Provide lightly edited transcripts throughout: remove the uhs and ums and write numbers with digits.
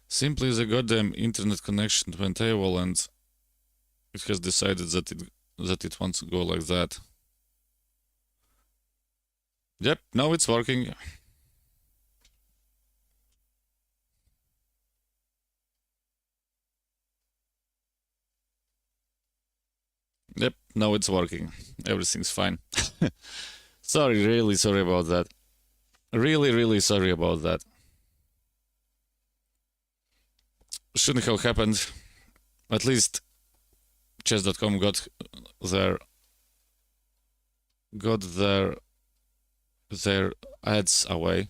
Simply the goddamn internet connection went AWOL and it has decided that it wants to go like that. Yep, now it's working. Yep, now it's working. Everything's fine. Sorry, really sorry about that. Really sorry about that. Shouldn't have happened. At least chess.com got their ads away.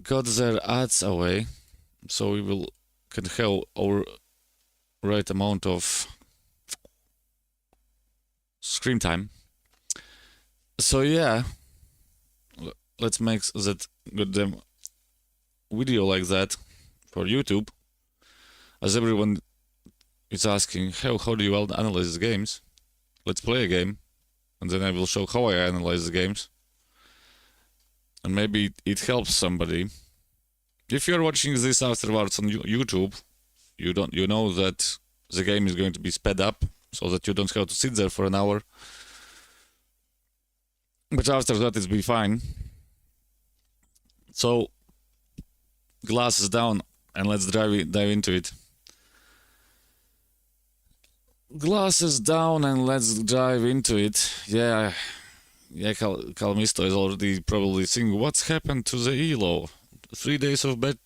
Got their ads away, so we can have our right amount of screen time. So yeah, let's make that goddamn video like that for YouTube, as everyone is asking, how do you analyze the games? Let's play a game, and then I will show how I analyze the games, and maybe it helps somebody. If you're watching this afterwards on YouTube, you know that the game is going to be sped up, so that you don't have to sit there for an hour. But after that, it'll be fine. So, glasses down, and let's dive into it. Glasses down, and let's dive into it. Yeah, Calmisto is already probably thinking, what's happened to the ELO? 3 days of bad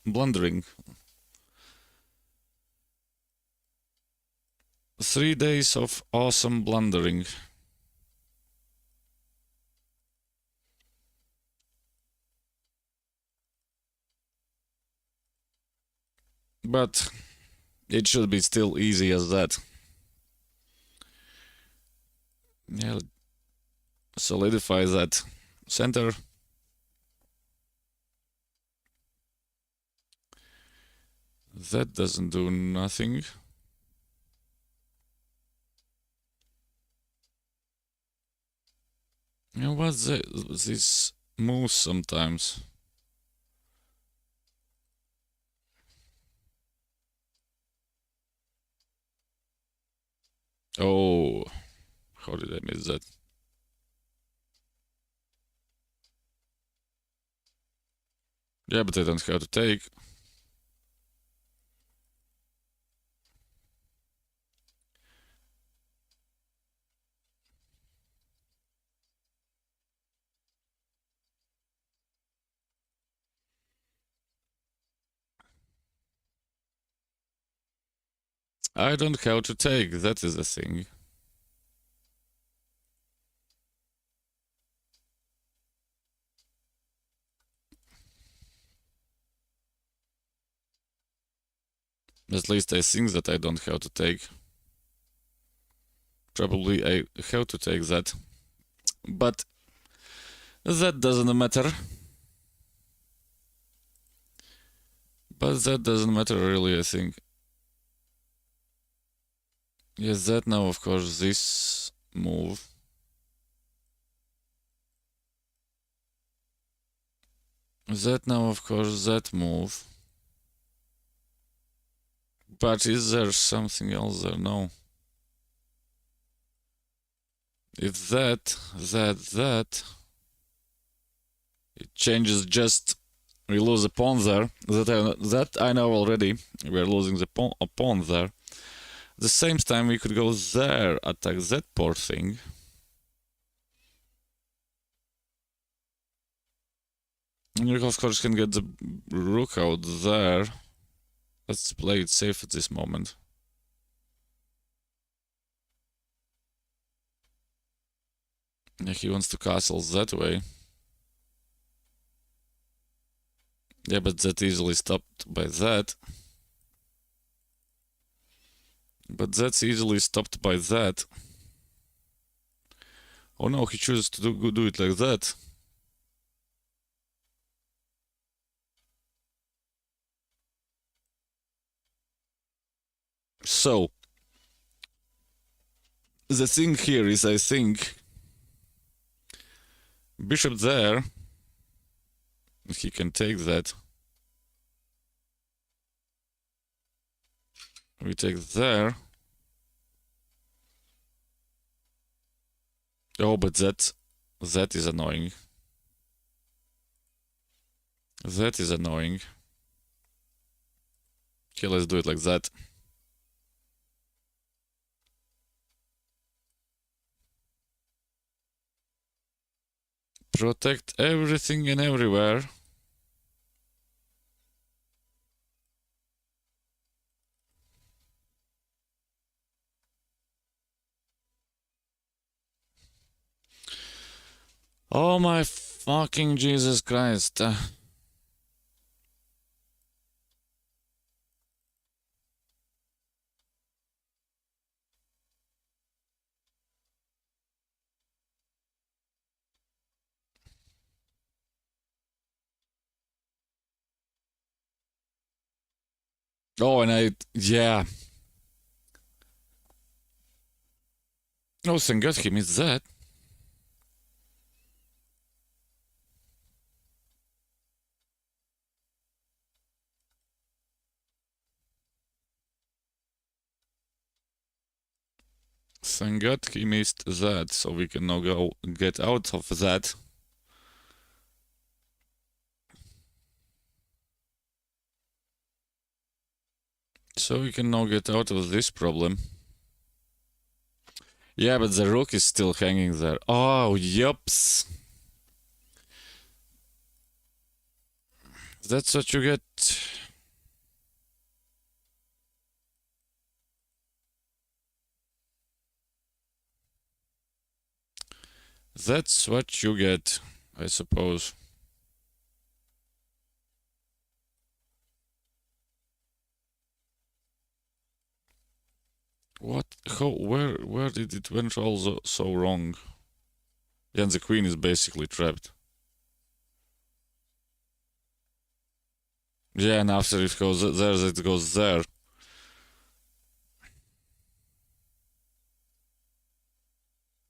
blundering. 3 days of awesome blundering. But it should be still easy as that. Yeah, solidify that center. That doesn't do nothing. You know what, this moves sometimes. Oh, how did I miss that? Yeah, but I don't have to take. I don't have to take, that is the thing. At least I think that I don't have to take. Probably I have to take that. But that doesn't matter. But that doesn't matter really, I think. Yes, that now, of course, this move. That now, of course, that move. But is there something else there? No. If that, it changes just, we lose a pawn there. That I know already. We're losing a pawn there. At the same time, we could go there, attack that poor thing. And you, of course, can get the rook out there. Let's play it safe at this moment. Yeah, he wants to castle that way. Yeah, but that easily stopped by that. But that's easily stopped by that. Oh no, he chooses to do it like that. So, the thing here is, I think, bishop there, he can take that. We take there. Oh, but that is annoying. That is annoying. Okay, let's do it like that. Protect everything and everywhere. Oh my fucking Jesus Christ. Oh, and yeah. Oh, thank God he missed that. Thank God he missed that, so we can now go get out of that. So we can now get out of this problem. Yeah, but the rook is still hanging there. Oh, yups. That's what you get. That's what you get, I suppose. What? How? Where did it went all so wrong? Yeah, and the queen is basically trapped. Yeah, and after it goes there, it goes there.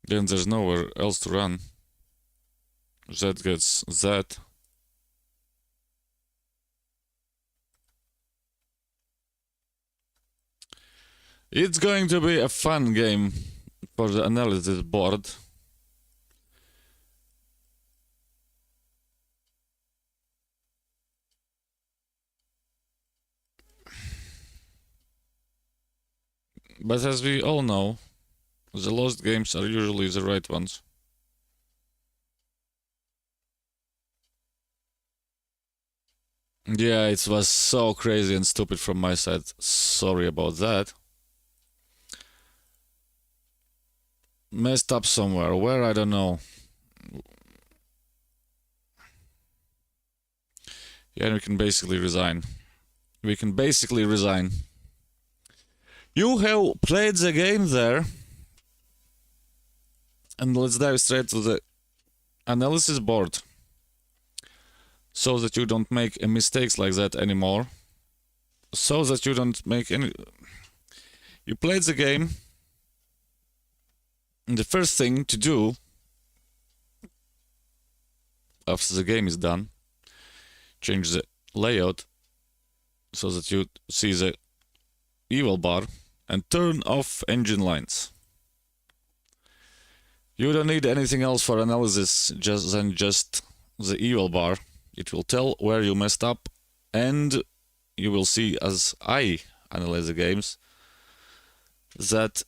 Then there's nowhere else to run. That gets that. It's going to be a fun game for the analysis board. But as we all know, the lost games are usually the right ones. Yeah, it was so crazy and stupid from my side. Sorry about that. Messed up somewhere. Where? I don't know. Yeah, we can basically resign. We can basically resign. You have played the game there. And let's dive straight to the analysis board. So that you don't make mistakes like that anymore. So that you don't make any... You played the game. And the first thing to do after the game is done, change the layout so that you see the evil bar and turn off engine lines. You don't need anything else for analysis than just the evil bar. It will tell where you messed up, and you will see, as I analyze the games, that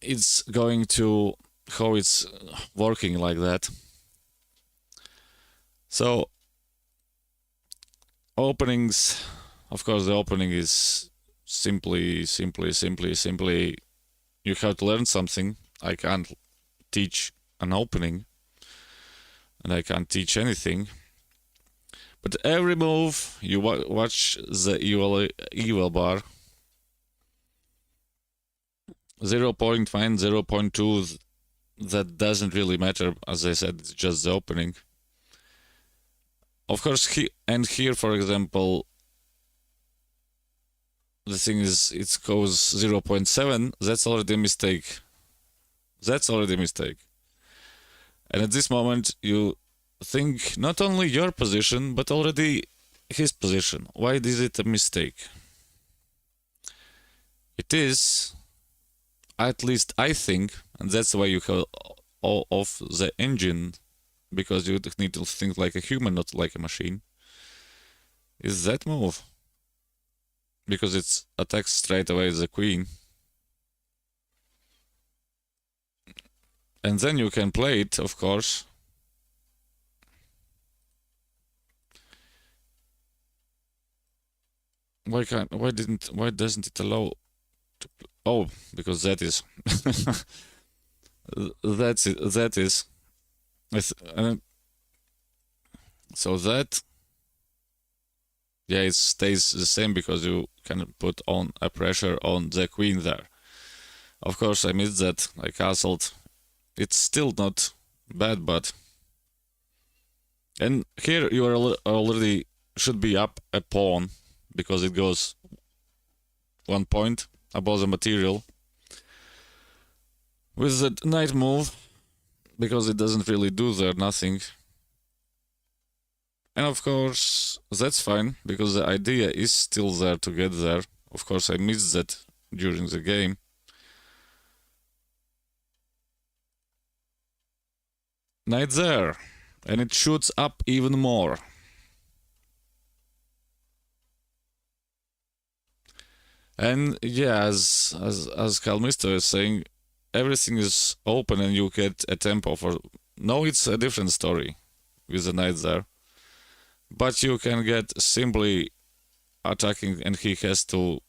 it's going to how it's working like that. So openings, of course, the opening is simply you have to learn something. I can't teach an opening, and I can't teach anything. But every move you watch the evil bar. 0.1, 0.2, that doesn't really matter. As I said, it's just the opening. Of course, here, for example, the thing is, it goes 0.7. That's already a mistake. That's already a mistake. And at this moment, you think not only your position, but already his position. Why is it a mistake? It is, at least I think, and that's why you have all of the engine, because you need to think like a human, not like a machine, is that move. Because it attacks straight away the queen. And then you can play it, of course. Why doesn't it allow to oh, because that is that is so that, yeah, it stays the same because you can put on a pressure on the queen there. Of course, I missed that. I castled. It's still not bad, but... And here you are already should be up a pawn, because it goes 1 point above the material. With the knight move, because it doesn't really do there nothing. And of course, that's fine, because the idea is still there to get there. Of course, I missed that during the game. Knight there, and it shoots up even more. And yeah, as Calmisto is saying, everything is open and you get a tempo for... No, it's a different story with the knight there. But you can get simply attacking and he has to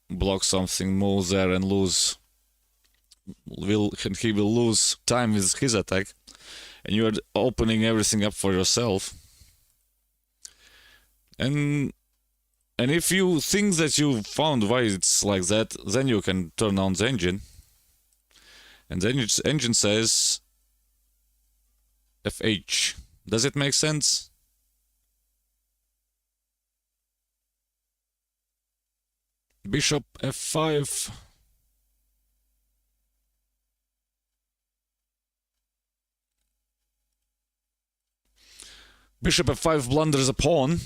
block something, move there and lose... he will lose time with his attack. And you are opening everything up for yourself. And if you think that you found why it's like that, then you can turn on the engine. And then its engine says FH. Does it make sense? Bishop F5. Bishop F5 blunders a pawn.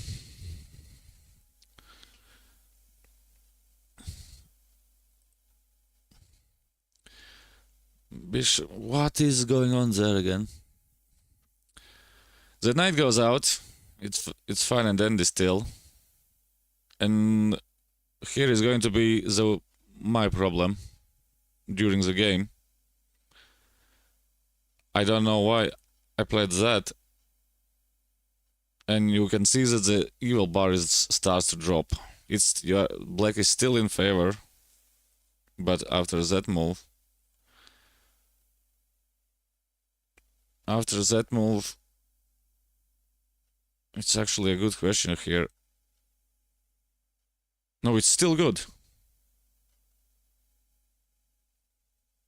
Bishop, what is going on there again? The knight goes out. It's fine and dandy still. And here is going to be my problem during the game. I don't know why I played that. And you can see that the evil bar starts to drop. Black is still in favor, but after that move, it's actually a good question here. No, it's still good.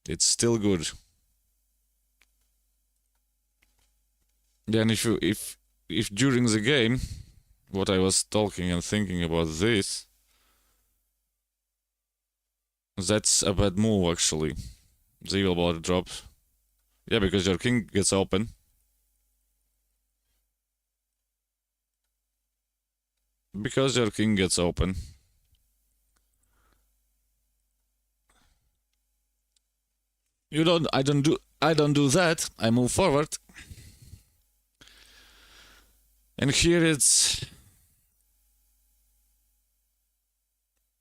It's still good. Yeah, and if during the game, what I was talking and thinking about this, that's a bad move actually. The evil bar drops. Yeah, because your king gets open. Because your king gets open. I don't do that. I move forward. And here it's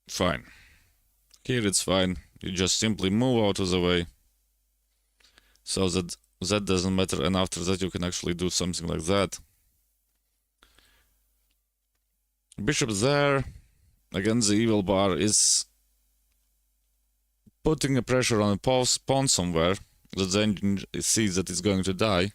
fine. Here it's fine. You just simply move out of the way. So that doesn't matter. And after that you can actually do something like that. Bishop there. Again, the evil bar is putting a pressure on a pawn somewhere. That the engine sees that it's going to die.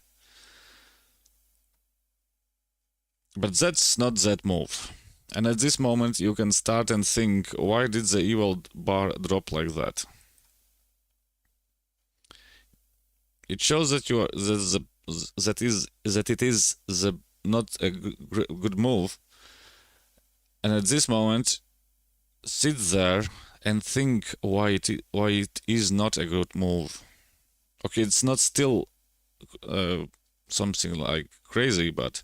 But that's not that move. And at this moment you can start and think, why did the evil bar drop like that? It shows that it is not a good move. And at this moment, sit there and think why it is not a good move. Okay, it's not still something like crazy, but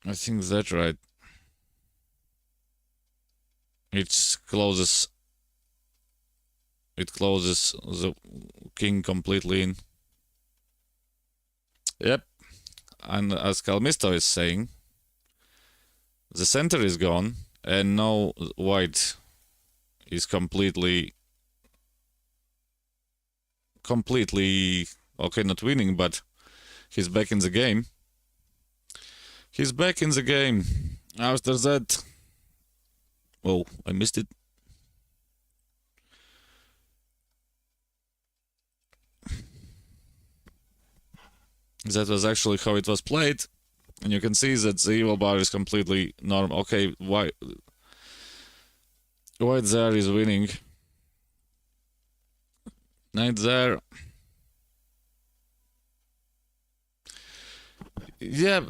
I think that's right. It closes the king completely in. Yep, and as Calmisto is saying, the center is gone, and now white is completely, okay, not winning, but he's back in the game. He's back in the game. After that, oh, I missed it. That was actually how it was played. And you can see that the evil bar is completely normal. Okay, white there is winning. Knight there. Yeah,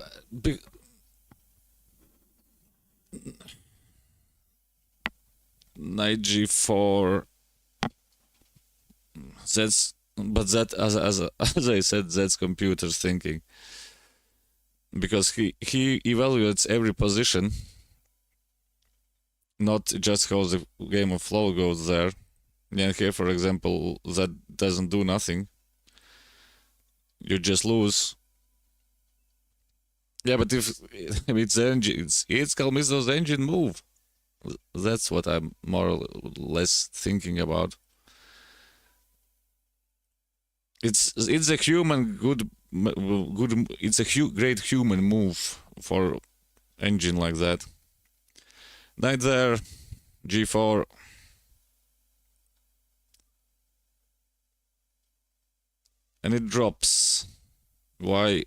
knight g4. That as I said, that's computer's thinking. Because he evaluates every position, not just how the game of flow goes there. Yeah, here, for example, that doesn't do nothing. You just lose. Yeah, but if it's engine, it's Calmisto's engine move. That's what I'm more or less thinking about. It's a human good. It's a great human move for engine like that. Knight there, g4. And it drops. Why?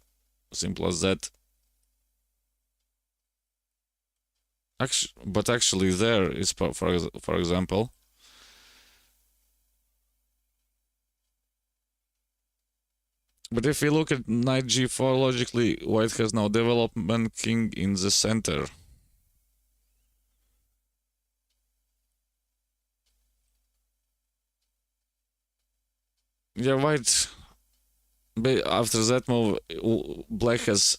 Simple as that. But actually there is, for example, but if we look at knight g4 logically, white has now development king in the center. Yeah, white, after that move, black has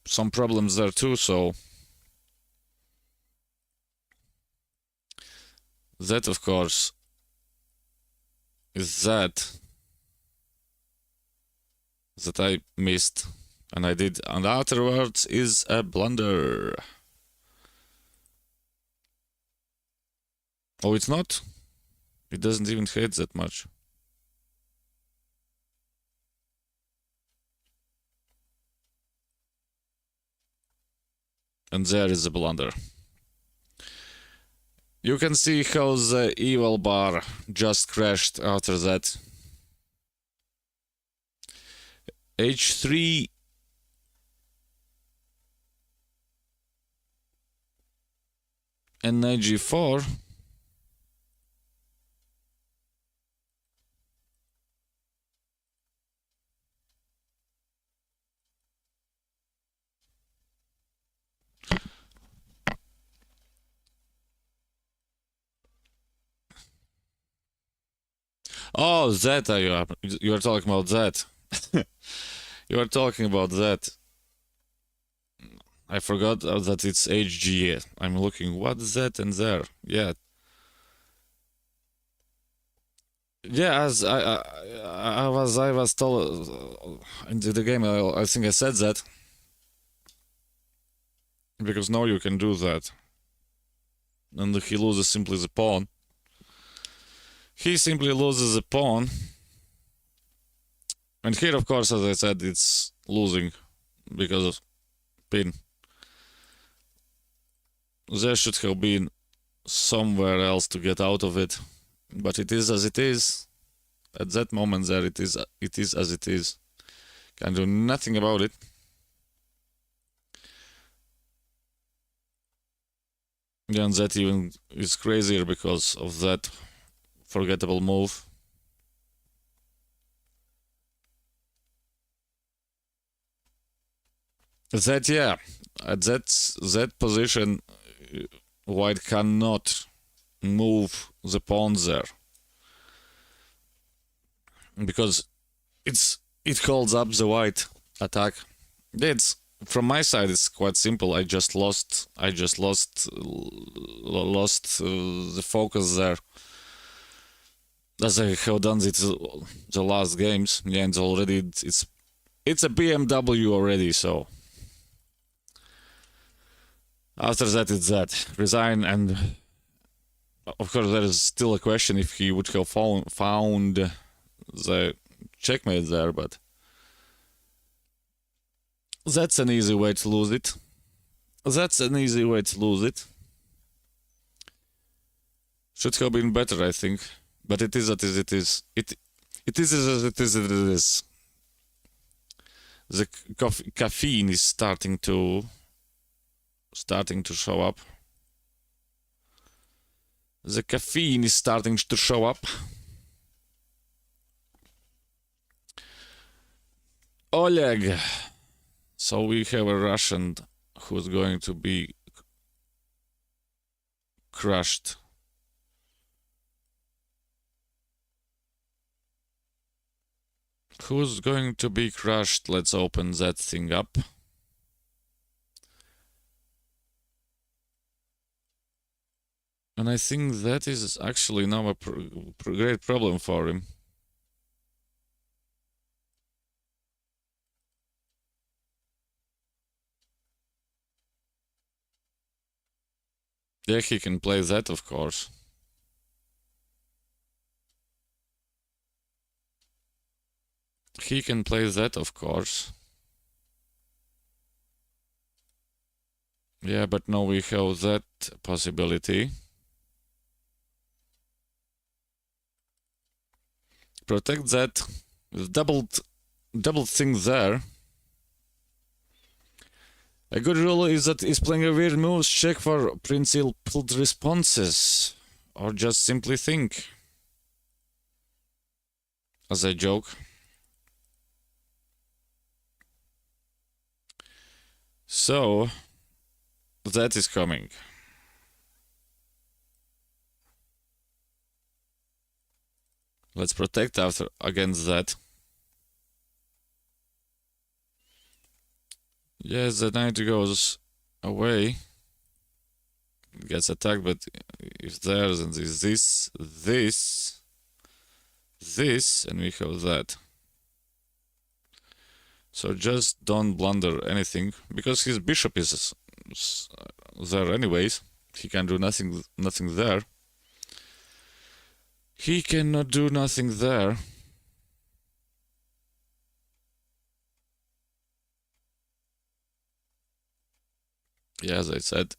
some problems there too, so that, of course, is that I missed, and I did, and afterwards is a blunder. Oh, it's not? It doesn't even hit that much. And there is a blunder. You can see how the evil bar just crashed after that. h3. And knight g4. Oh, that you are talking about that. You are talking about that. I forgot that it's HG. I'm looking, what's that and there? Yeah. Yeah, as I was told into the game, I think I said that. Because now you can do that. And he loses simply the pawn. He simply loses the pawn. And here, of course, as I said, it's losing because of pin. There should have been somewhere else to get out of it. But it is as it is. At that moment there, it is as it is. Can do nothing about it. Yeah, and that even is crazier because of that forgettable move. That, yeah, at that position, white cannot move the pawn there. Because it holds up the white attack. It's from my side, it's quite simple. I just lost the focus there, as I have done it the last games. Yeah, and already it's a BMW already. So after that, it's that resign, and of course there is still a question if he would have found the checkmate there, but that's an easy way to lose it. That's an easy way to lose it. Should have been better, I think. But it is as it is. It is as it is. It is. The caffeine is starting to show up. The caffeine is starting to show up. Oleg. So we have a Russian who's going to be crushed. Who's going to be crushed? Let's open that thing up. And I think that is actually now a great problem for him. Yeah, he can play that, of course. He can play that, of course. Yeah, but now we have that possibility. Protect that. Double thing there. A good rule is that is playing a weird moves, check for principled responses. Or just simply think. As a joke. So, that is coming. Let's protect against that. Yes, the knight goes away. It gets attacked, but if there's and there's this, and we have that. So just don't blunder anything, because his bishop is there anyways. He can do nothing there. He cannot do nothing there. Yeah, as I said.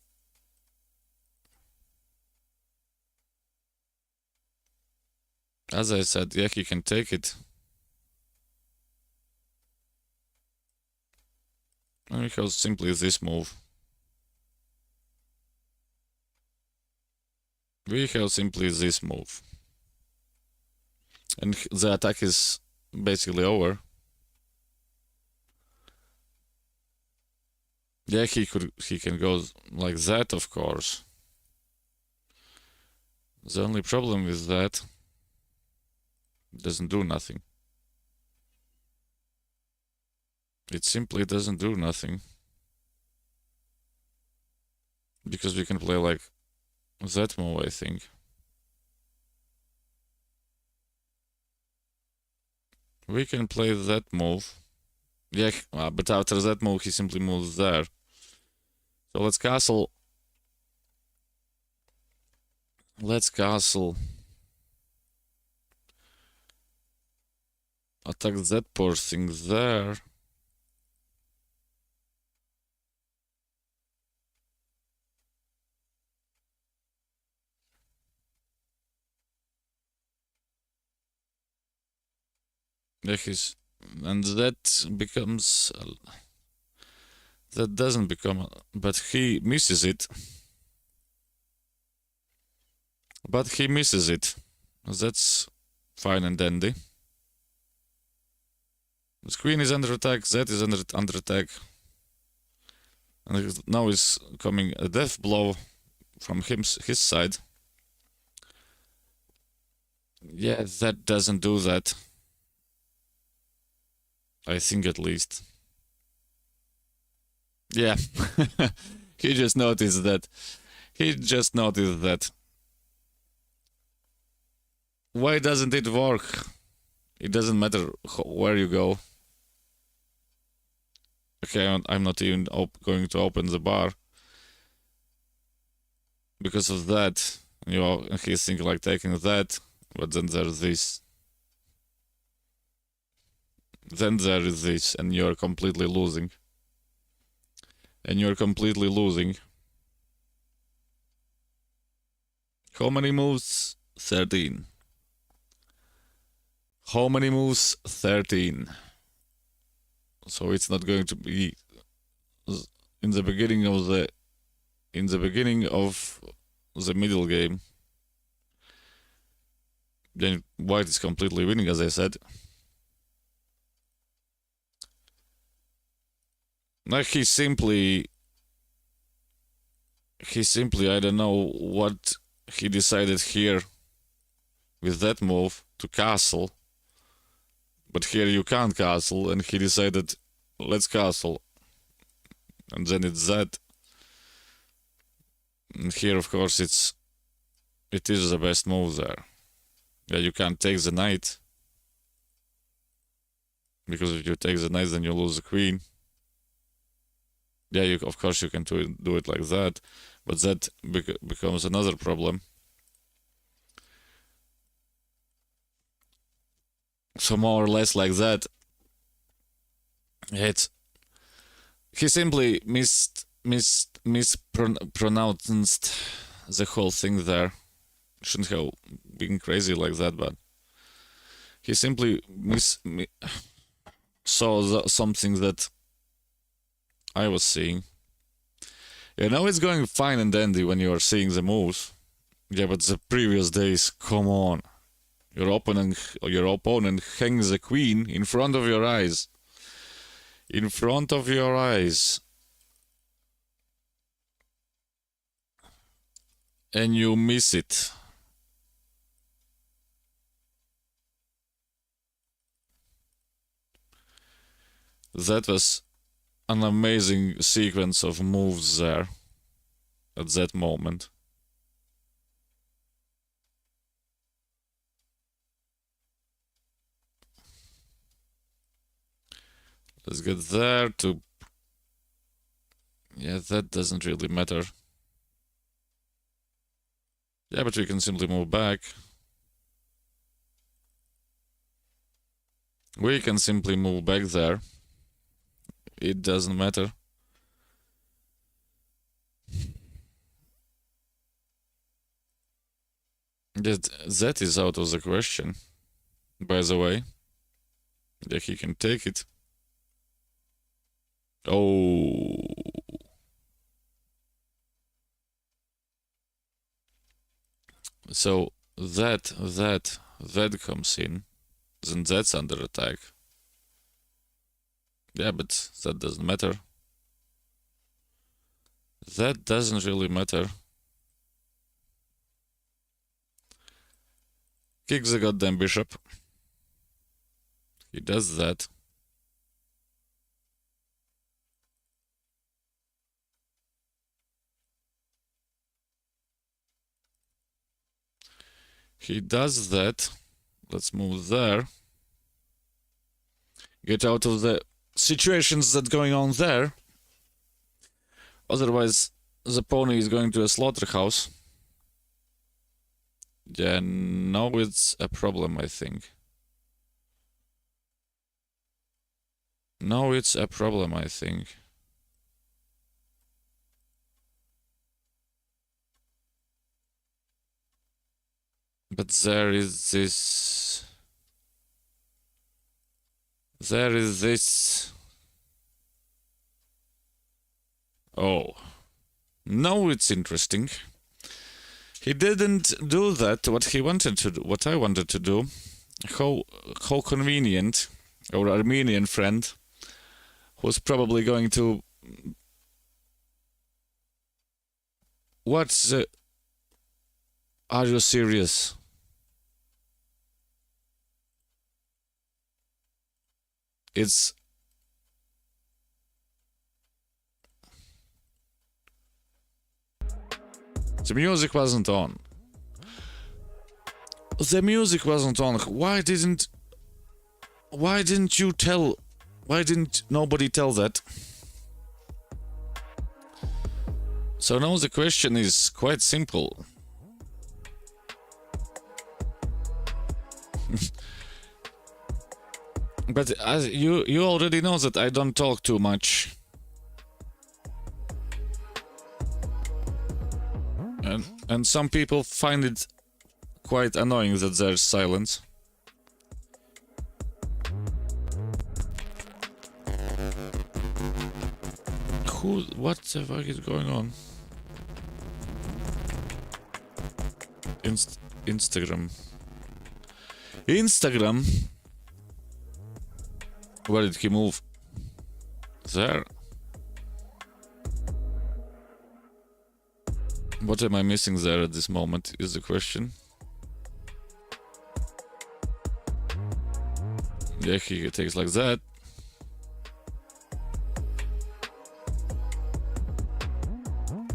Yeah, he can take it. And we have simply this move. We have simply this move. And the attack is basically over. Yeah, he can go like that, of course. The only problem with that, it doesn't do nothing. It simply doesn't do nothing. Because we can play like that move, I think. We can play that move. Yeah, but after that move, he simply moves there. So let's castle. Let's castle. Attack that poor thing there. Yeah, and that becomes... that doesn't become... but he misses it. But he misses it. That's fine and dandy. The queen is under attack, that is under attack. And now is coming a death blow from his side. Yeah, that doesn't do that. I think at least. Yeah. He just noticed that. He just noticed that. Why doesn't it work? It doesn't matter where you go. Okay, I'm not even going to open the bar. Because of that, he's thinking like taking that, but then there's this. Then there is this, and you're completely losing. And you're completely losing. How many moves? 13. How many moves? 13. So it's not going to be in the beginning of the middle game. Then white is completely winning, as I said. Like he simply, I don't know what he decided here with that move to castle. But here you can't castle, and he decided, let's castle. And then it's that. And here, of course, it is the best move there. Yeah, you can't take the knight. Because if you take the knight, then you lose the queen. Yeah, of course you can do it like that. But that becomes another problem. So more or less like that. He simply mispronounced the whole thing there. Shouldn't have been crazy like that, but he simply saw something that I was seeing. Yeah, now it's going fine and dandy when you are seeing the moves. Yeah, but the previous days, come on. Your opponent hangs the queen in front of your eyes. In front of your eyes. And you miss it. That was an amazing sequence of moves there at that moment. Let's get there to... Yeah, that doesn't really matter. Yeah, but we can simply move back. We can simply move back there. It doesn't matter. That is out of the question, by the way. Yeah, he can take it. Oh. So that comes in, then that's under attack. Yeah, but that doesn't matter. That doesn't really matter. Kick the goddamn bishop. He does that. He does that. Let's move there. Get out of the situations that going on there. Otherwise, the pony is going to a slaughterhouse. Yeah, now it's a problem, I think. Now it's a problem, I think. But there is this... There is this... Oh. Now it's interesting. He didn't do that, what he wanted to do, what I wanted to do. How convenient. Our Armenian friend, who's probably going to... What's the... Are you serious? It's... The music wasn't on. The music wasn't on. Why didn't you tell? Why didn't nobody tell that? So now the question is quite simple. But as you already know that I don't talk too much. And some people find it quite annoying that there's silence. What the fuck is going on? Instagram. Where did he move? There. What am I missing there at this moment is the question. Yeah, he takes like that.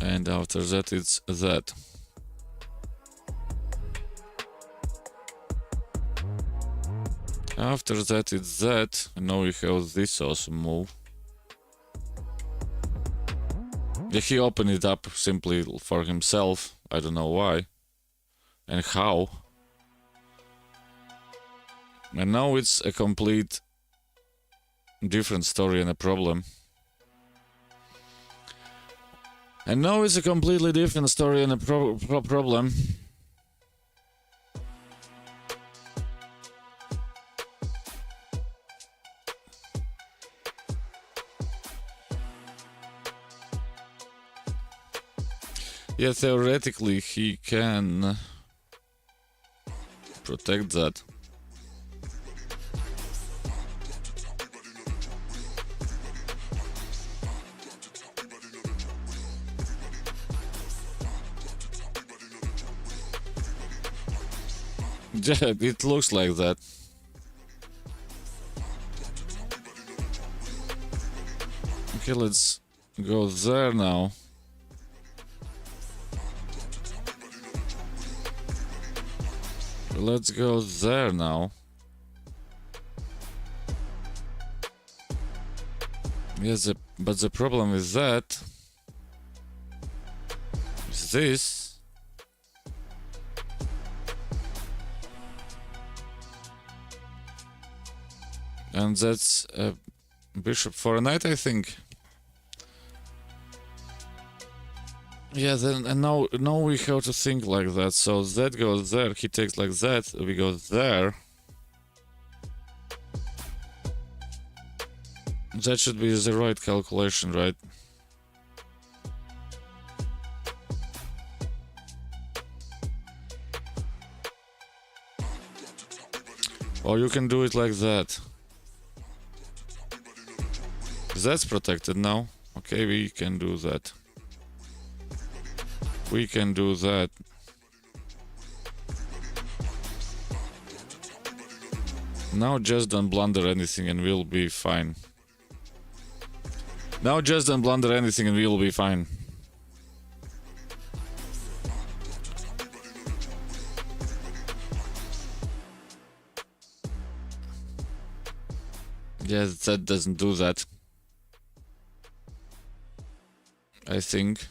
And after that it's that. After that it's that. And now we have this awesome move. Yeah, he opened it up simply for himself. I don't know why. And how. And now it's a complete different story and a problem. And now it's a completely different story and a problem. Yeah, theoretically he can protect that. Yeah, it looks like that. Okay, let's go there now. Let's go there now. Yes, but the problem with that is this. And that's a bishop for a knight, I think. Yeah, then and now we have to think like that. So that goes there, he takes like that, we go there. That should be the right calculation, right? Or you can do it like that. That's protected now. Okay, we can do that. We can do that. Now just don't blunder anything and we'll be fine. Now just don't blunder anything and we'll be fine. Yes, that doesn't do that. I think.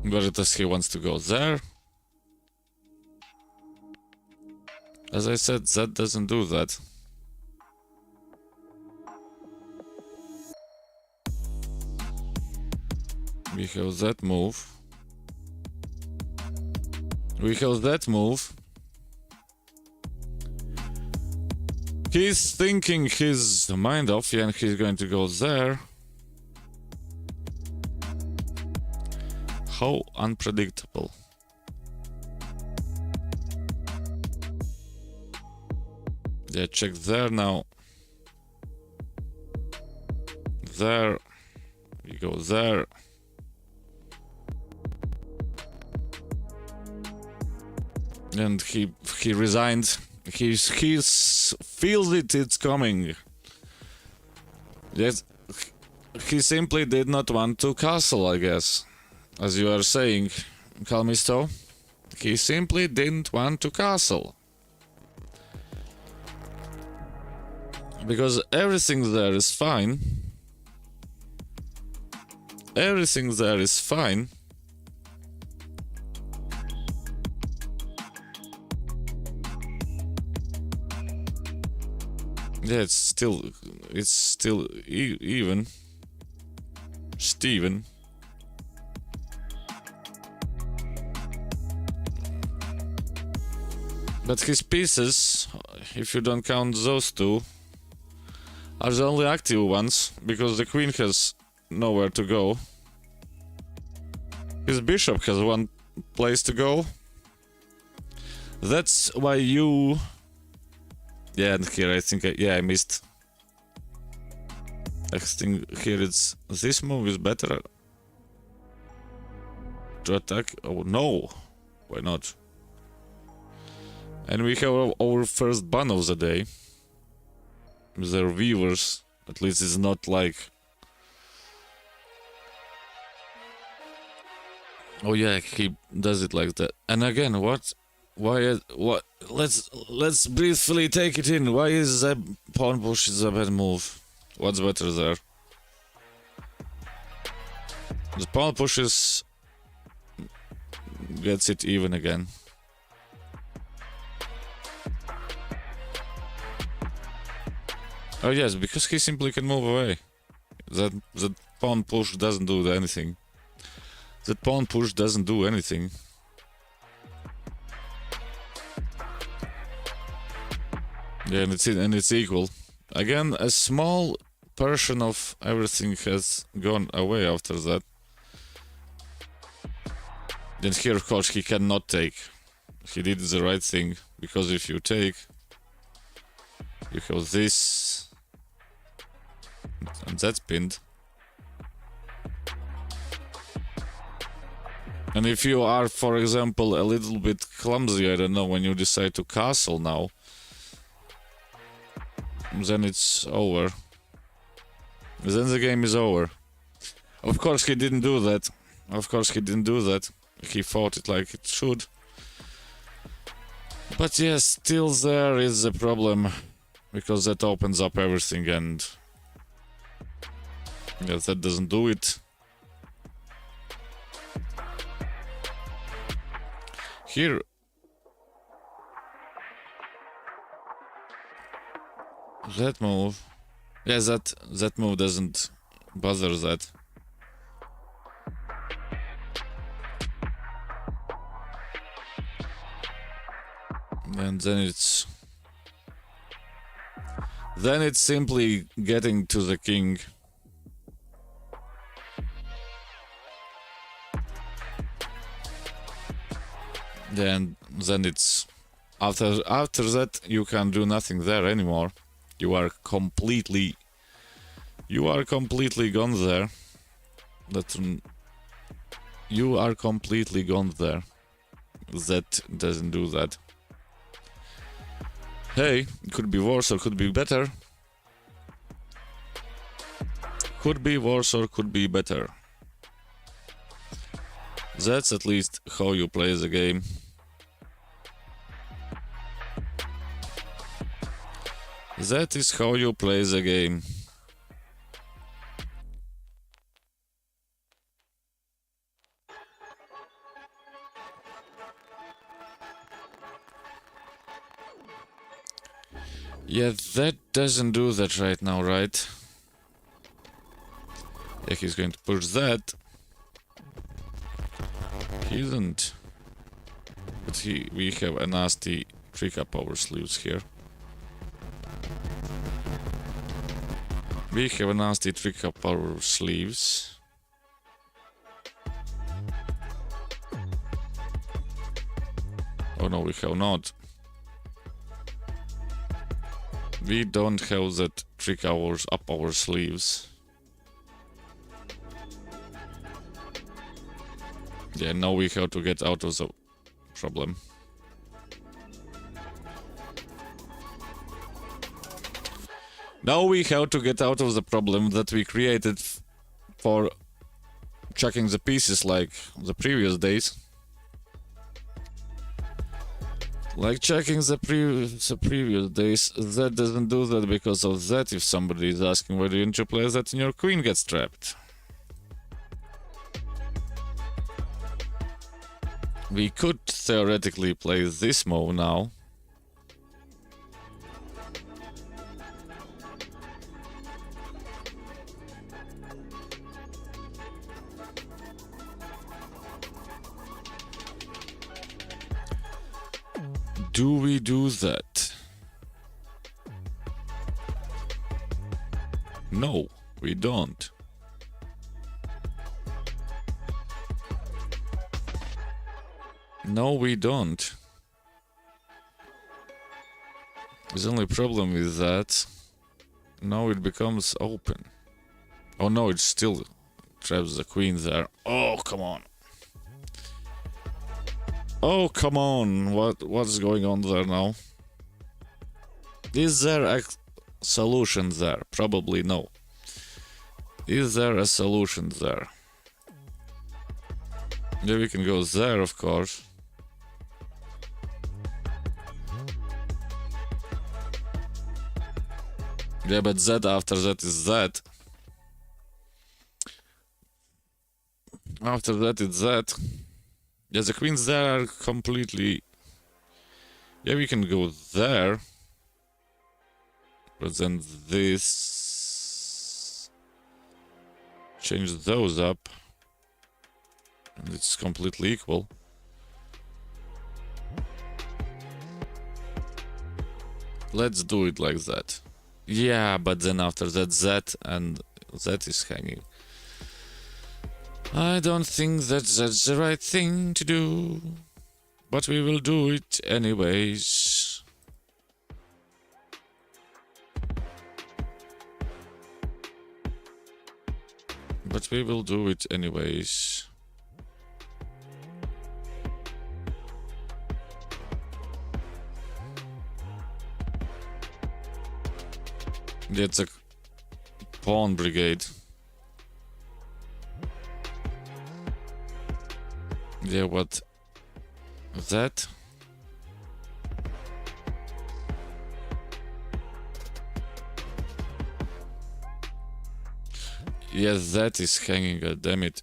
Veritas, he wants to go there. As I said, that doesn't do that. We have that move. We have that move. He's thinking his mind off, yeah, and he's going to go there. How unpredictable. Yeah, check there now. There. We go there. And he resigned. He feels it, it's coming. Yes, he simply did not want to castle, I guess. As you are saying, Calmisto. He simply didn't want to castle. Because everything there is fine. Everything there is fine. Yeah, it's still even. Steven. But his pieces, if you don't count those two, are the only active ones, because the queen has nowhere to go. His bishop has one place to go. That's why you... Yeah, and here I think I missed. I think here it's... This move is better to attack. Oh no! Why not? And we have our first ban of the day. Their viewers, at least it's not like... Oh yeah, he does it like that. And again, what? Why? What? Let's briefly take it in. Why is that pawn push is a bad move? What's better there? The pawn pushes gets it even again. Oh yes, because he simply can move away. That pawn push doesn't do anything. That pawn push doesn't do anything. Yeah, and it's equal. Again, a small portion of everything has gone away after that. Then here, of course, he cannot take. He did the right thing, because if you take, you have this, and that's pinned. And if you are, for example, a little bit clumsy, I don't know, when you decide to castle now, then it's over. Then the game is over. Of course he didn't do that. Of course he didn't do that. He fought it like it should. But yes, still there is a problem. Because that opens up everything and... yes, that doesn't do it. Here... that move... yeah, that move doesn't bother that. And then it's... then it's simply getting to the king. Then it's... after that you can't do nothing there anymore. You are completely gone there. You are completely gone there. That doesn't do that. Hey, it could be worse or could be better. Could be worse or could be better. That's at least how you play the game. That is how you play the game. Yeah, that doesn't do that right now, right? Yeah, he's going to push that. He isn't. But we have a nasty trick up our sleeves here. We have a nasty trick up our sleeves. Oh no, we have not. We don't have that trick up our sleeves. Yeah, now we have to get out of the problem. Now we have to get out of the problem that we created for checking the pieces like the previous days. Like checking the previous days, that doesn't do that because of that. If somebody is asking why didn't you play that and your queen gets trapped. We could theoretically play this move now. Do we do that? No, we don't. No, we don't. The only problem is that now it becomes open. Oh no, it still traps the queen there. Oh, come on. Oh, come on. What's going on there now? Is there a solution there? Probably no. Is there a solution there? Yeah, we can go there, of course. Yeah, but that after that is that. After that it's that. Yeah, the queens there are completely... Yeah, we can go there. But then this... Change those up. And it's completely equal. Let's do it like that. Yeah, but then after that, that and that is hanging. I don't think that's the right thing to do, but we will do it anyways. But we will do it anyways. It's a pawn brigade. Yeah, what? That? Yes, that is hanging, god damn it.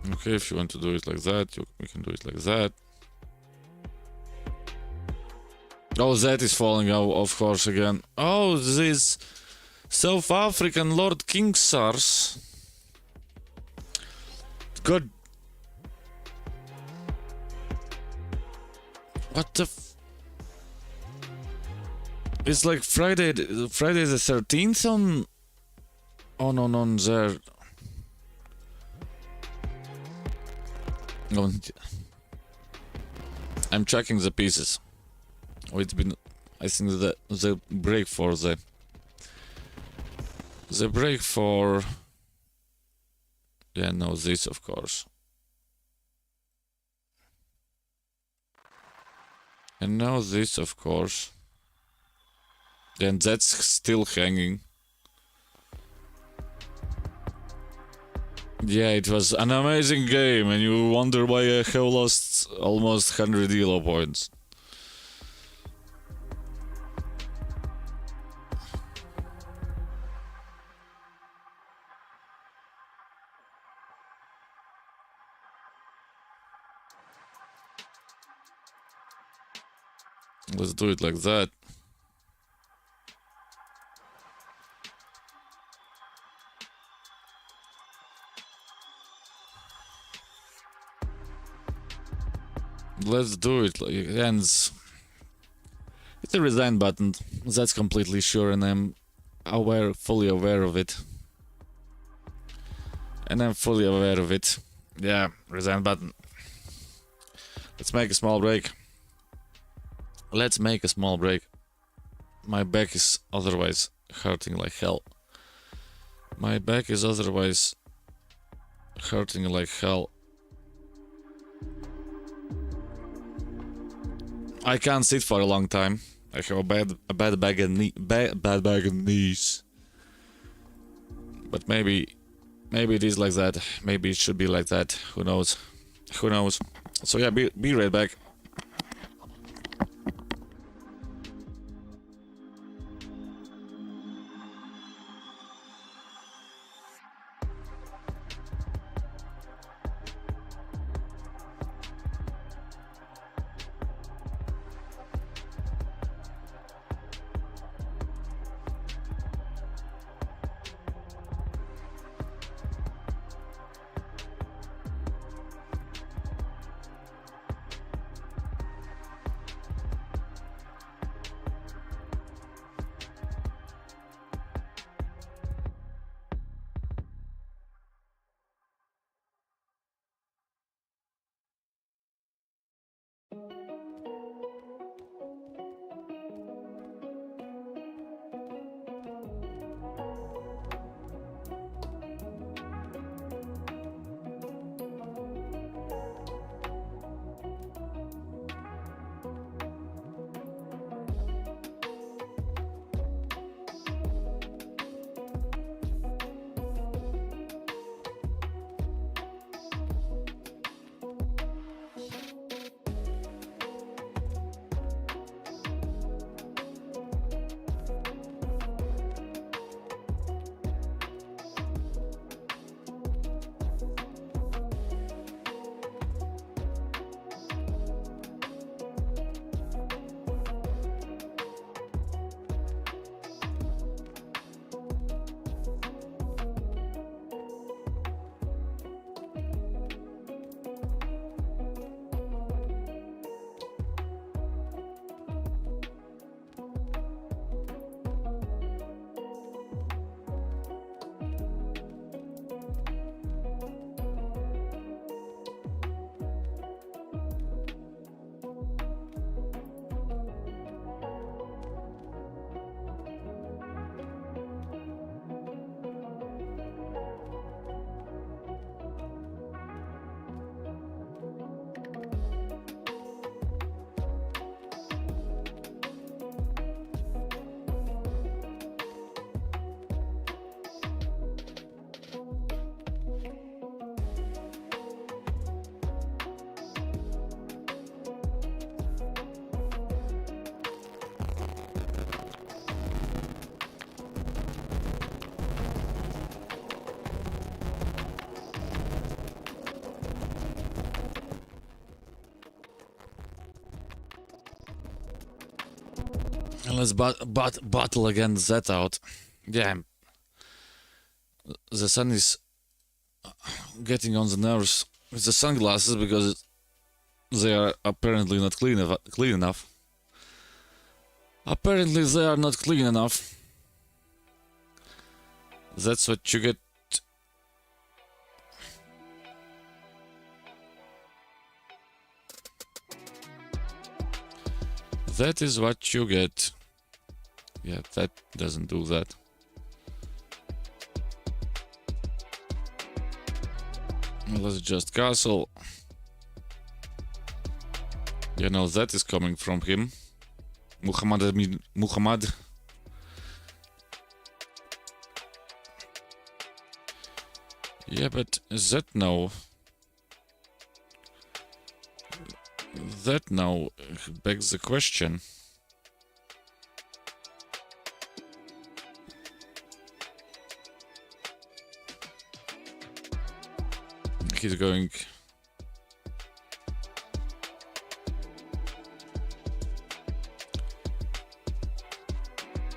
Okay, if you want to do it like that, we can do it like that. Oh, that is falling out, of course, again. Oh, this South African Lord King Sars. God. What the It's like Friday the 13th on there. No, I'm checking the pieces. Oh, it's been, I think the break for the break for, yeah, no, this of course. And now this of course. And that's still hanging. Yeah, it was an amazing game, and you wonder why I have lost almost 100 elo points. Let's do it like that. Let's do it like it ends. It's a resign button, that's completely sure, and I'm fully aware of it. Yeah, resign button. Let's make a small break. My back is otherwise hurting like hell. I can't sit for a long time. I have a bad bag of knees. But maybe it is like that. Maybe it should be like that. Who knows? Who knows? So yeah, be right back. Let's battle against that out. Yeah, the sun is getting on the nerves with the sunglasses because they are apparently not clean enough. Apparently they are not clean enough. That's what you get. That is what you get. Yeah, that doesn't do that. Let's just castle. You know, that is coming from him. Muhammad. Yeah, but that now begs the question. He's going.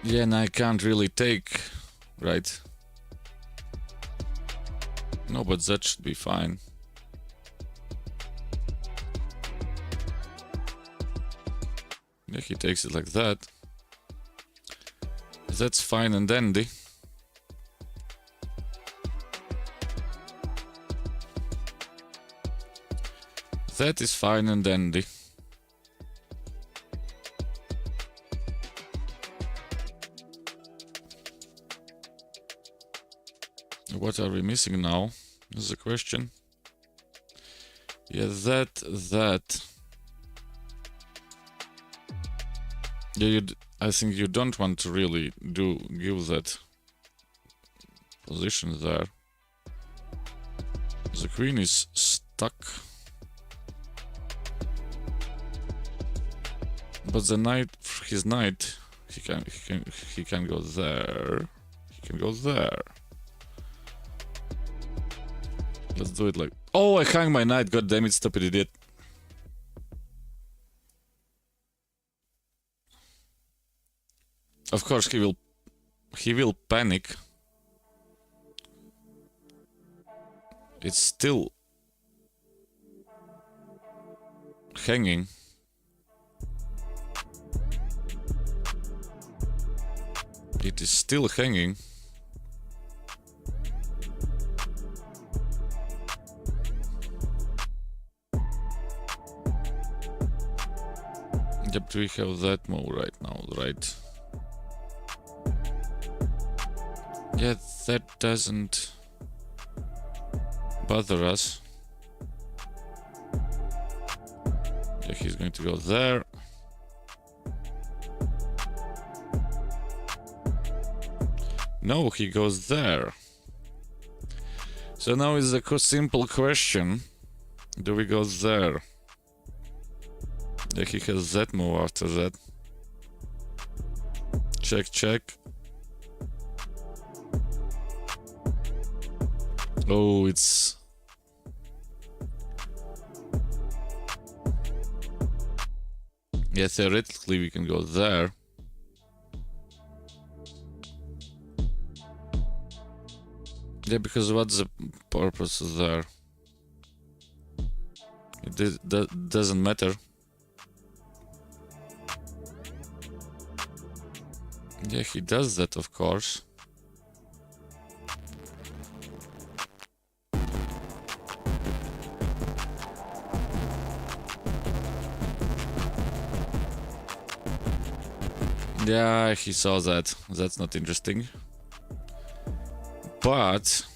Yeah, and I can't really take, right? No, but that should be fine. Yeah, he takes it like that. That's fine and dandy. That is fine and dandy. What are we missing now? Is the question. Yeah, that. Yeah, I think you don't want to really give that position there. The queen is stuck. But the knight, his knight, he can go there. He can go there. Let's do it like... Oh, I hung my knight. God damn it, stupid idiot. Of course, he will panic. It's still hanging. It is still hanging. Yep, we have that move right now, right? Yeah, that doesn't bother us. Yeah, he's going to go there. No, he goes there. So now is a simple question. Do we go there? Yeah, he has that move after that. Check, check. Oh, it's... Yeah, theoretically we can go there. Yeah, because what's the purpose there? That doesn't matter. Yeah, he does that, of course. Yeah, he saw that. That's not interesting. But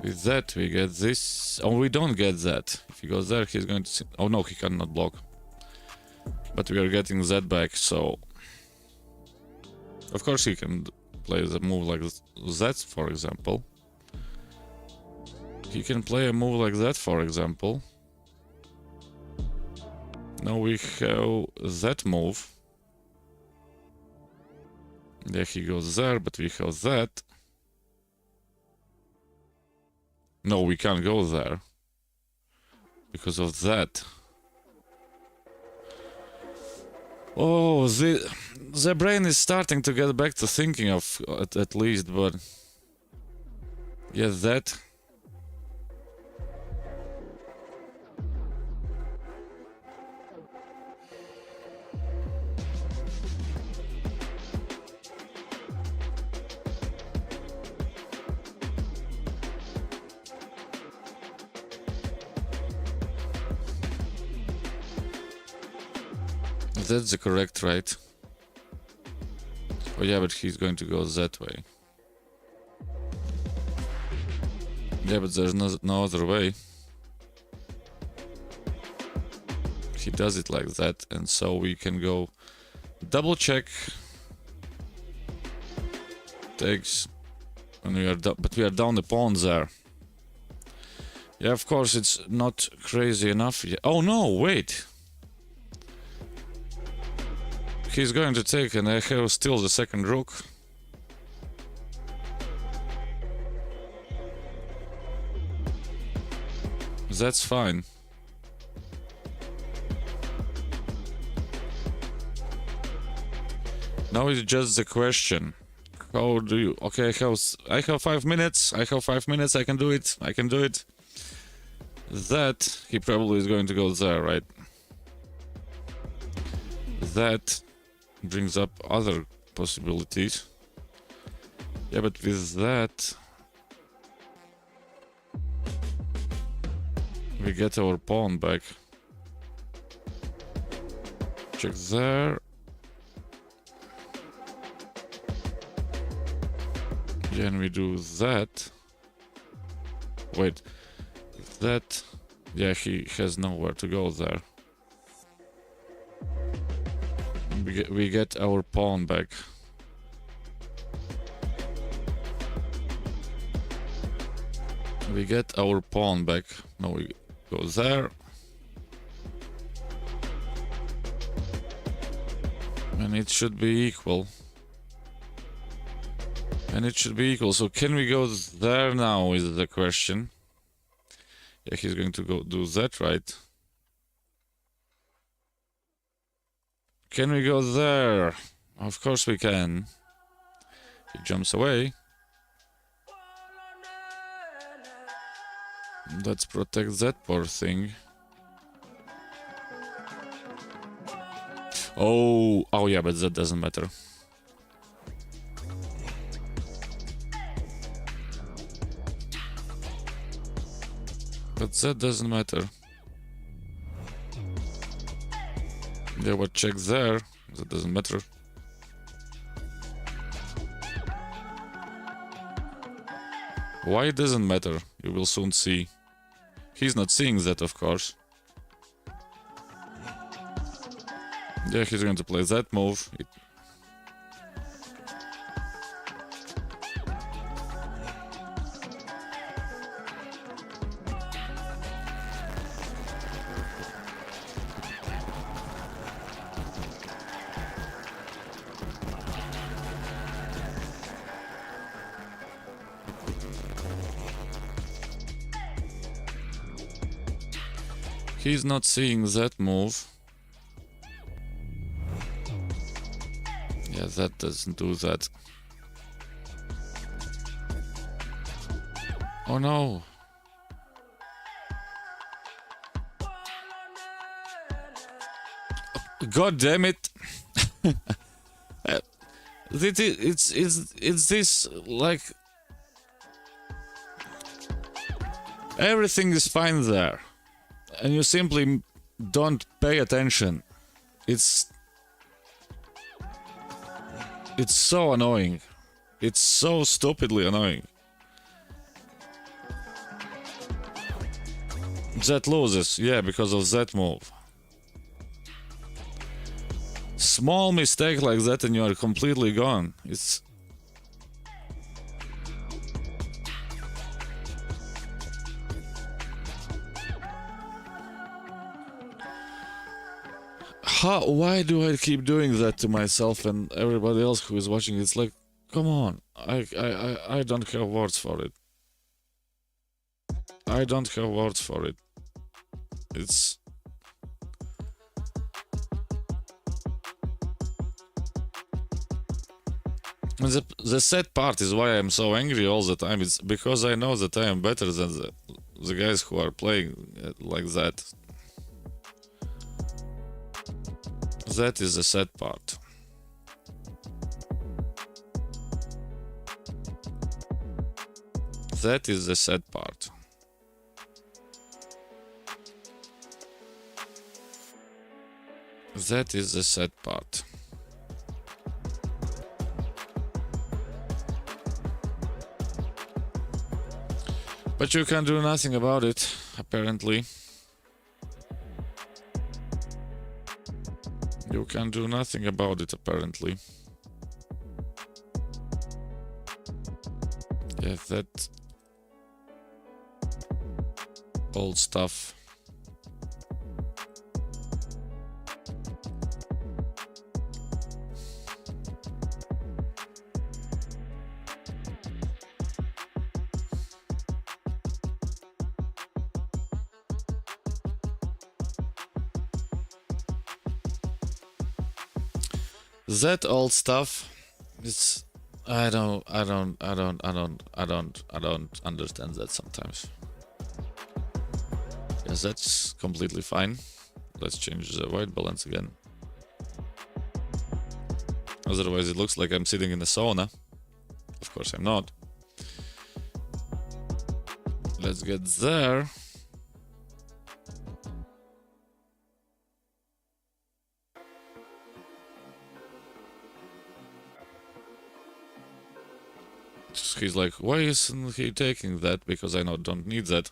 with that we get this. Oh, we don't get that. If he goes there, he's going to see... Oh no, he cannot block. But we are getting that back, so... Of course he can play the move like that, for example. He can play a move like that, for example. Now we have that move. Yeah, he goes there, but we have that. No, we can't go there. Because of that. Oh, the brain is starting to get back to thinking of at least, but... Yeah, that... That's the correct, right? Oh yeah, but he's going to go that way. Yeah, but there's no other way. He does it like that, and so we can go double check. Takes, and we are but we are down the pawn there. Yeah, of course it's not crazy enough yet. Oh no, wait. He's going to take, and I have still the second rook. That's fine. Now it's just the question. How do you... Okay, I have 5 minutes. I have 5 minutes. I can do it. I can do it. That, he probably is going to go there, right? That brings up other possibilities. Yeah, but with that... we get our pawn back. Check there. Yeah, and we do that. Wait, that... Yeah, he has nowhere to go there. we get our pawn back. We get our pawn back. Now we go there. And it should be equal. And it should be equal. So can we go there now is the question. Yeah, he's going to go do that, right? Can we go there? Of course we can. He jumps away. Let's protect that poor thing. Oh yeah, but that doesn't matter. But that doesn't matter. Yeah, what check there? That doesn't matter. Why it doesn't matter? You will soon see. He's not seeing that, of course. Yeah, he's going to play that move. He's not seeing that move. Yeah, that doesn't do that. Oh no! God damn it! It's this, like, everything is fine there, and you simply don't pay attention. It's so annoying. It's so stupidly annoying. That loses, yeah, because of that move. Small mistake like that and you are completely gone. It's... Why do I keep doing that to myself and everybody else who is watching? It's like, come on, I don't have words for it. I don't have words for it. It's... The sad part is why I'm so angry all the time. It's because I know that I am better than the guys who are playing like that. That is the sad part. That is the sad part. That is the sad part. But you can do nothing about it, apparently. You can do nothing about it, apparently. Yeah, that old stuff. That old stuff, it's... I don't understand that sometimes. Yes, that's completely fine. Let's change the white balance again. Otherwise it looks like I'm sitting in a sauna. Of course I'm not. Let's get there. He's like, why isn't he taking that? Because I don't need that.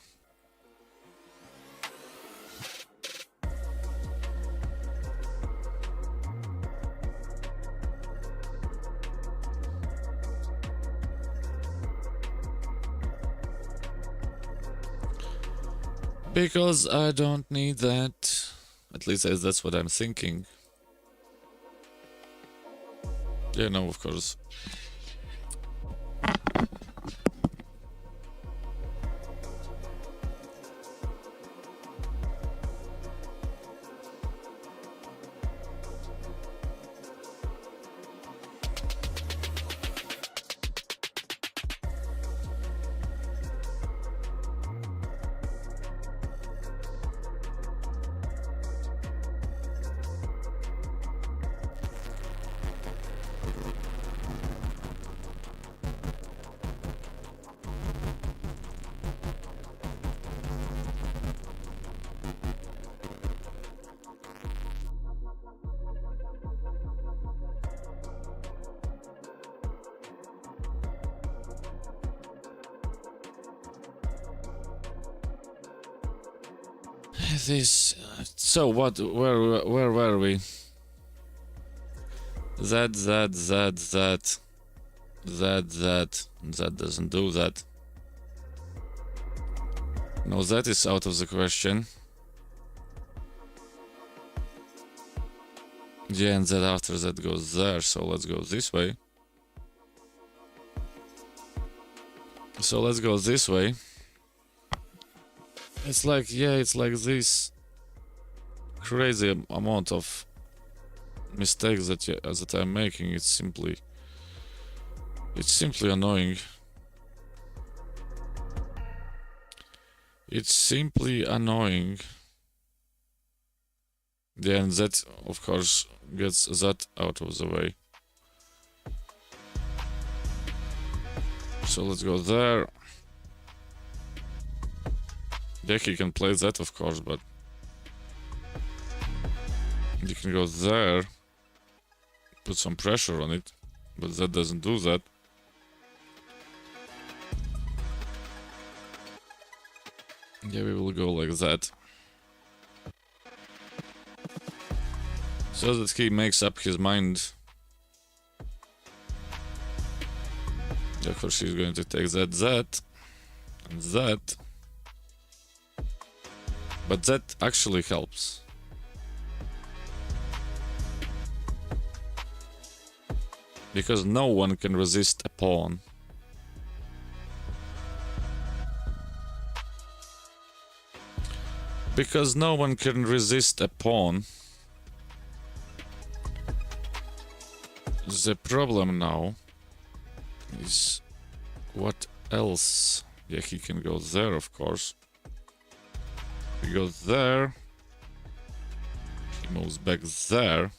Because I don't need that. At least that's what I'm thinking. Yeah, no, of course. This. So what? Where were we? That. That doesn't do that. No, that is out of the question. Yeah, and that after that goes there, so let's go this way. So let's go this way. It's like, yeah, it's like this crazy amount of mistakes that I'm making. It's simply annoying. It's simply annoying. Yeah, and that, of course, gets that out of the way. So let's go there. Yeah, he can play that, of course, but you can go there, put some pressure on it, but that doesn't do that. Yeah, we will go like that. So that he makes up his mind. Yeah, of course he's going to take that, and that. But that actually helps. Because no one can resist a pawn. Because no one can resist a pawn. The problem now is what else? Yeah, he can go there, of course. He goes there. He moves back there.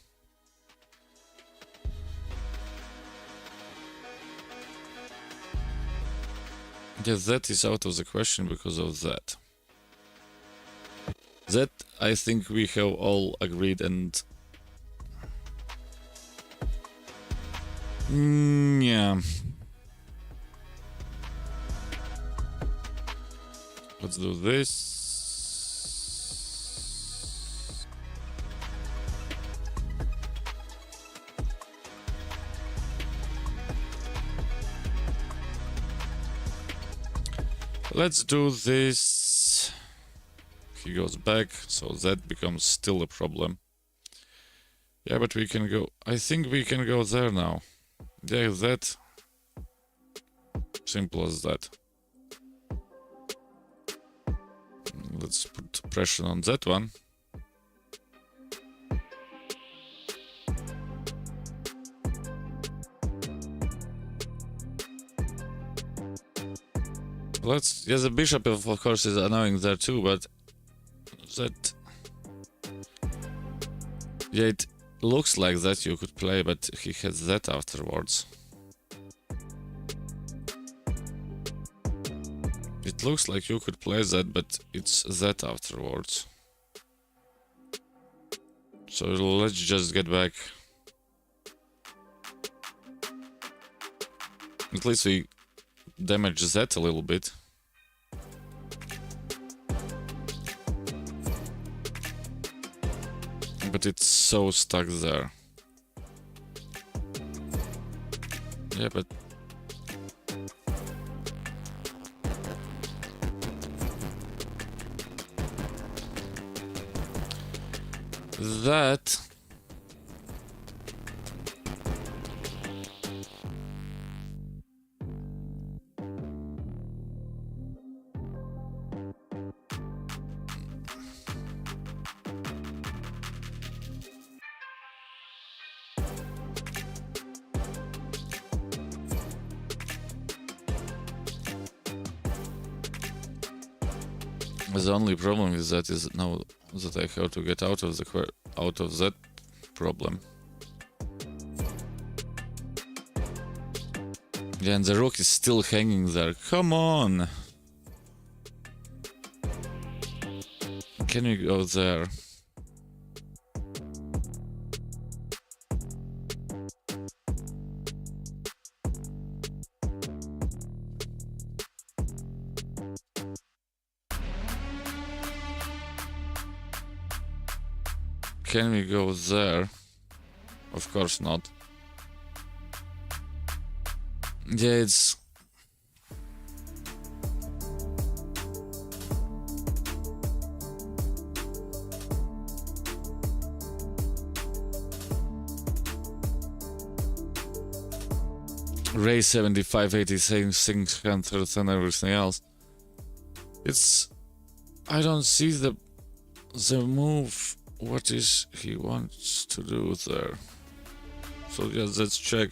Yeah, that is out of the question because of that. That I think we have all agreed and... yeah. Let's do this. Let's do this. He goes back, so that becomes still a problem. Yeah, but we can go... I think we can go there now. Yeah, that... simple as that. Let's put pressure on that one. Let's... yeah, the bishop of course is annoying there too, but... that... yeah, it looks like that you could play, but he has that afterwards. It looks like you could play that, but it's that afterwards. So let's just get back. At least we damage that a little bit. But it's so stuck there. Yeah, but... that. The only problem with that is now that I have to get out of that problem. Yeah, and the rock is still hanging there. Come on! Can we go there? Can we go there? Of course not. Yeah, it's... Ray 7586 600 and everything else. It's... I don't see the move. What is he wants to do there? So yeah, let's check.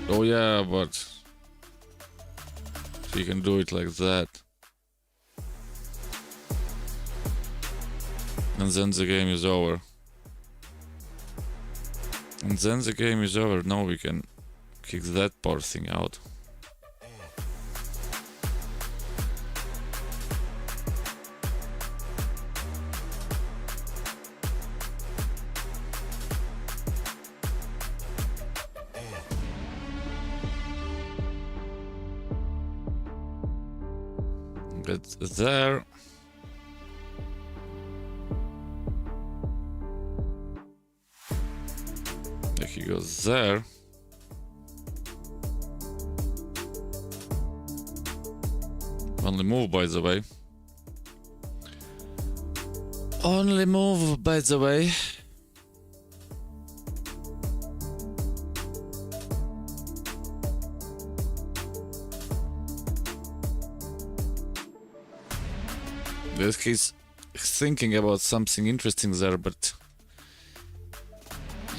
Oh yeah, but he can do it like that. And then the game is over. And then the game is over. Now we can kick that poor thing out. Get there. There he goes there. Only move, by the way. Only move, by the way. He's thinking about something interesting there, but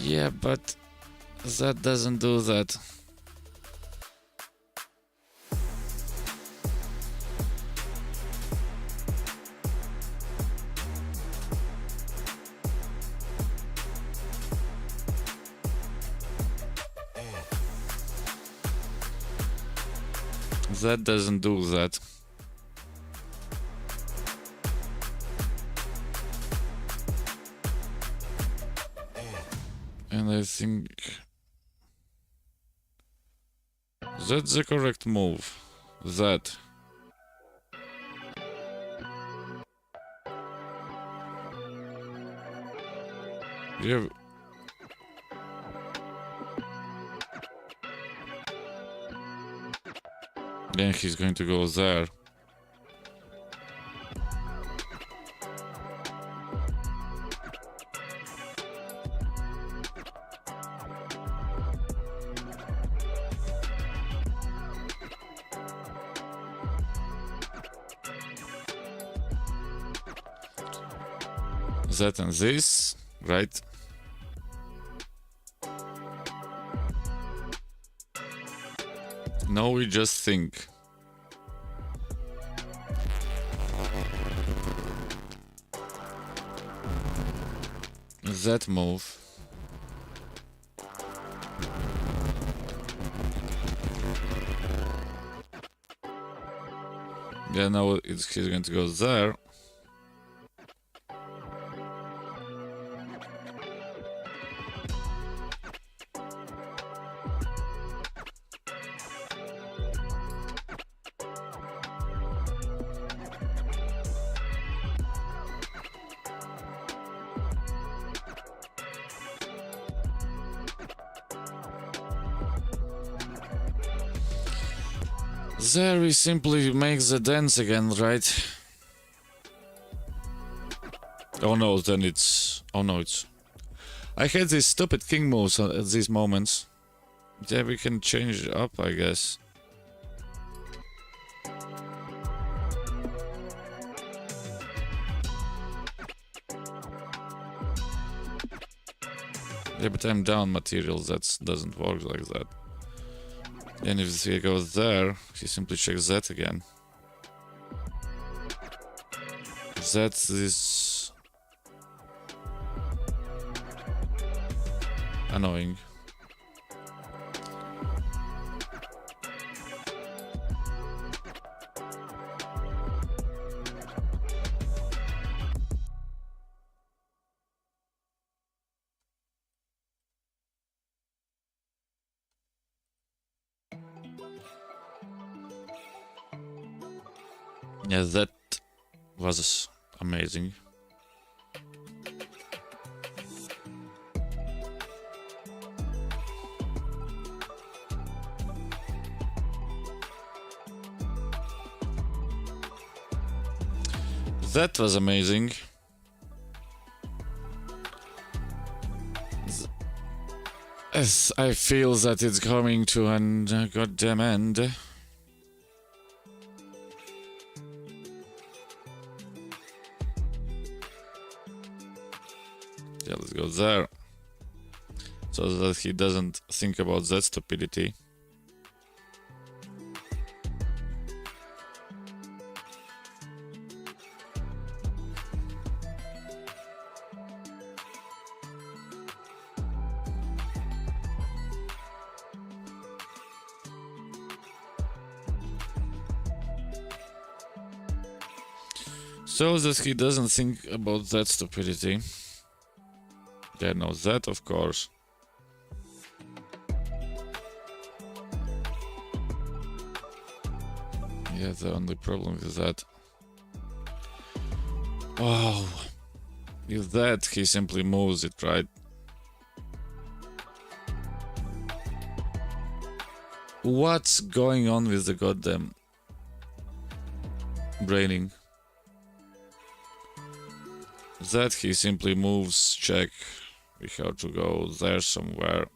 yeah, but that doesn't do that. That doesn't do that. And I think that's the correct move. That. Yeah. Then he's going to go there. That and this, right? Now we just think. That move. Yeah, now he's going to go there. There we simply make the dance again, right? Oh no, then it's... Oh no, it's... I had these stupid king moves at these moments. Yeah, we can change it up, I guess. Yeah, but I'm down materials, that doesn't work like that. And if he goes there, he simply checks that again. That is... annoying. Yeah, that was amazing. That was amazing. As I feel that it's coming to an goddamn end. Yeah, let's go there. So that he doesn't think about that stupidity. So that he doesn't think about that stupidity. Yeah, no, that of course. Yeah, the only problem is that... Wow. With that, he simply moves it, right? What's going on with the goddamn braining? That he simply moves, check. We have to go there somewhere.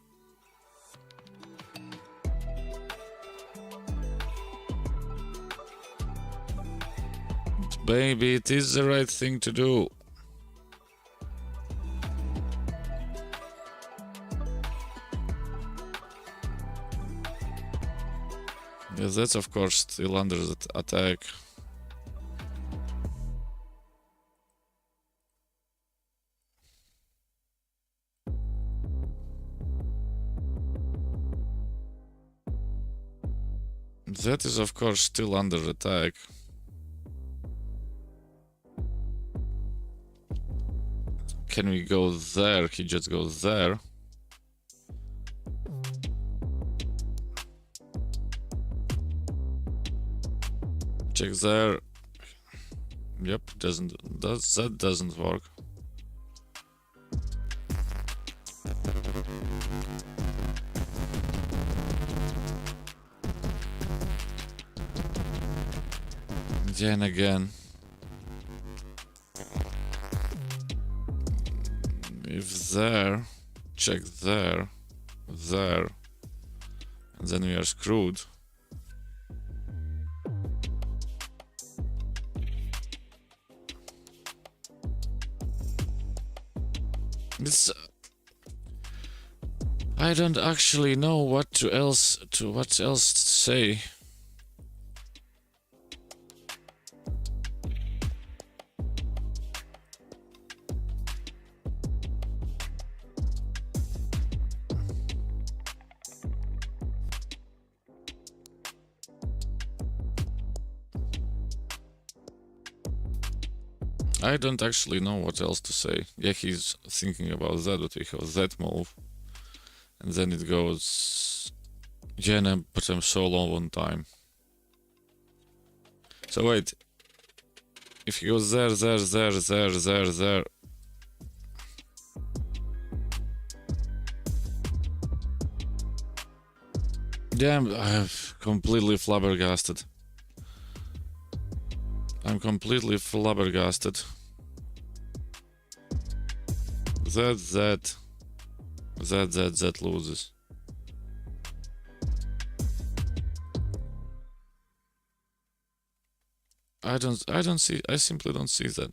But baby, it is the right thing to do. Yes, that's of course still under the attack. That is of course still under attack. Can we go there? He just goes there. Check there. Yep, that doesn't work. Then again. If there, check there, there, and then we are screwed. It's... I don't actually know what else to say. I don't actually know what else to say. Yeah, he's thinking about that, but we have that move. And then it goes... Yeah, no, but I'm so low on time. So wait. If he goes there... Damn, I'm completely flabbergasted. I'm completely flabbergasted. Z loses. I simply don't see that.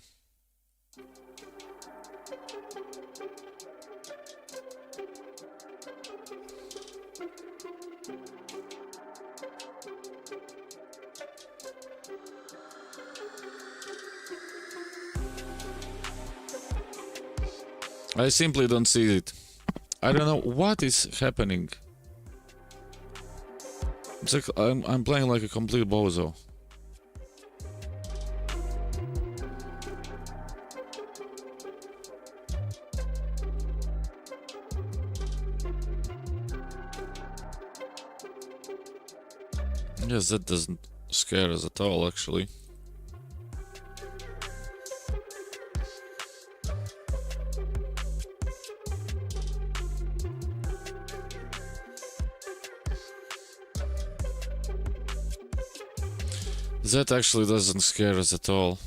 I simply don't see it. I don't know what is happening. It's like I'm playing like a complete bozo. Yes, that doesn't scare us at all, actually. That actually doesn't scare us at all.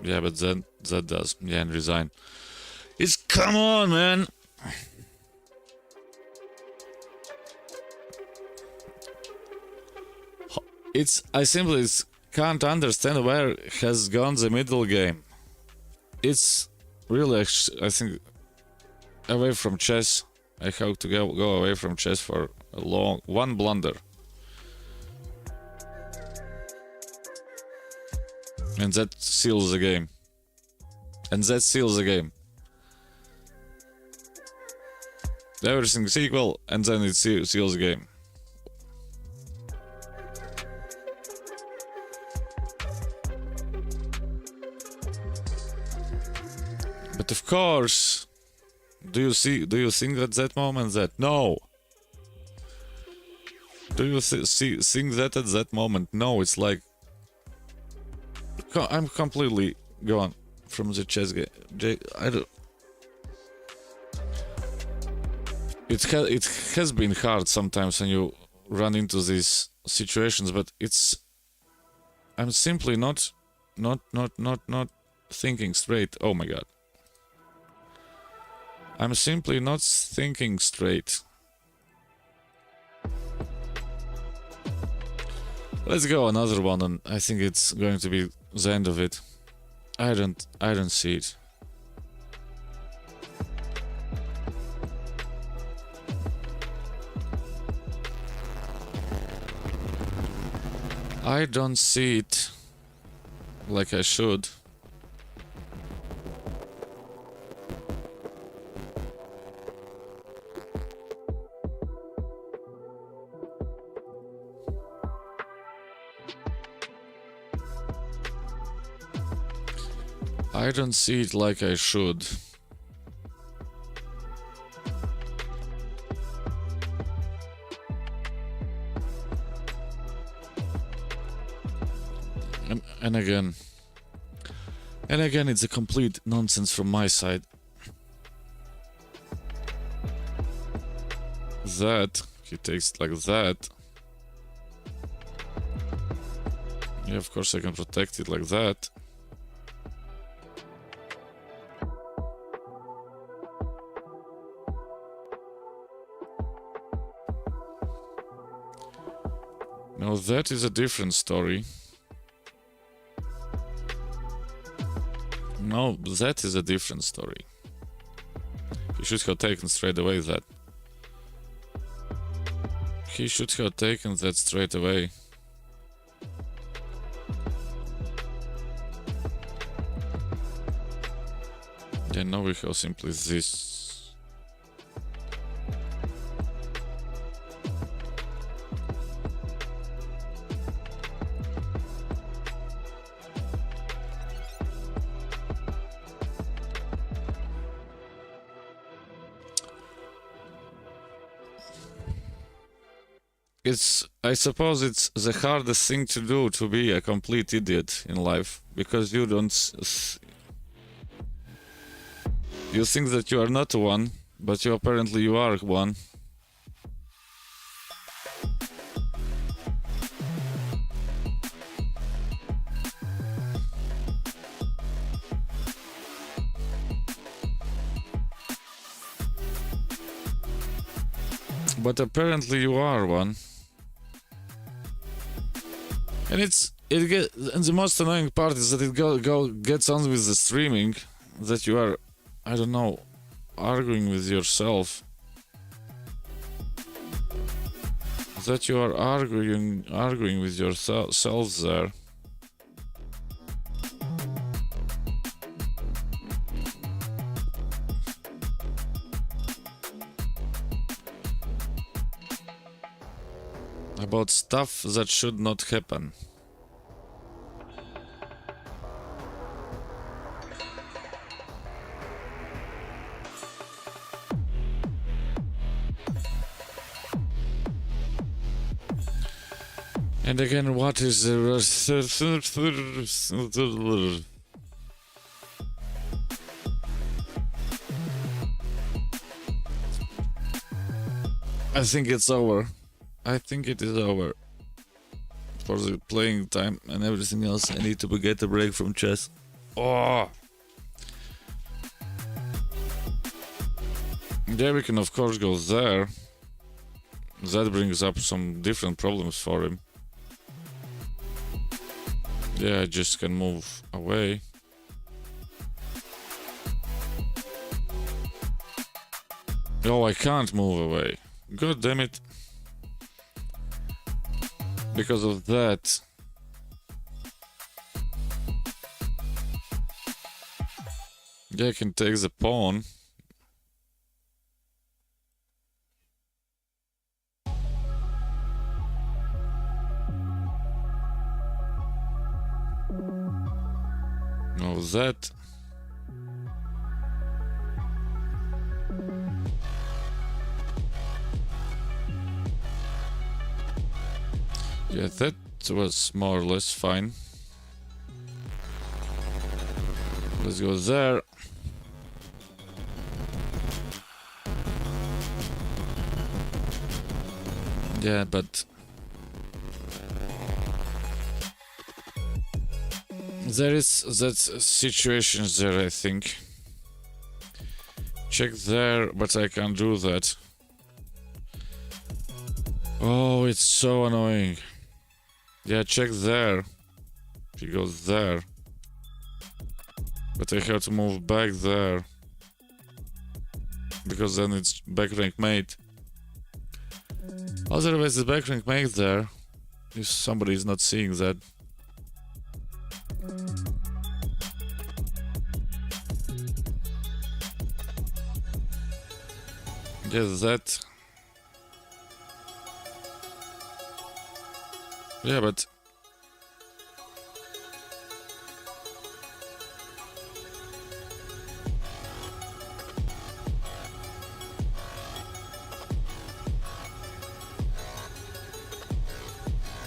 Yeah, but that does. Yeah, and resign. It's come on, man. I simply can't understand where has gone the middle game. It's really, I think, away from chess. I have to go away from chess for one blunder. And that seals the game. Everything's equal, and then it seals the game. But of course, do you think at that moment that no? Do you think that at that moment? No, it's like I'm completely gone from the chess game. I don't. It has been hard sometimes when you run into these situations, but I'm simply not thinking straight. Oh my god. I'm simply not thinking straight. Let's go another one, and I think it's going to be the end of it. I don't see it. I don't see it like I should. I don't see it like I should. And again, it's a complete nonsense from my side. That he takes like that. Yeah, of course I can protect it like that. Now that is a different story. No, that is a different story. He should have taken straight away that. He should have taken that straight away. Yeah, now we have simply this. I suppose it's the hardest thing to do, to be a complete idiot in life, because you think that you are not one, but apparently you are one. But apparently you are one. And and the most annoying part is that it gets on with the streaming, that you are, I don't know, arguing with yourself. That you are arguing with yourselves there. About stuff that should not happen. And again, what is the... I think it's over. I think it is over. For the playing time and everything else, I need to get a break from chess. Oh! There we can of course go there. That brings up some different problems for him. Yeah, I just can move away. Oh, I can't move away. God damn it. Because of that. Yeah, I can take the pawn. No, that. Yeah, that was more or less fine. Let's go there. Yeah, but there is that situation there, I think. Check there, but I can't do that. Oh, it's so annoying. Yeah, check there. He goes there. But I have to move back there. Because then it's back rank mate. Otherwise the back rank mate there. If somebody is not seeing that. Yes, that. Yeah, but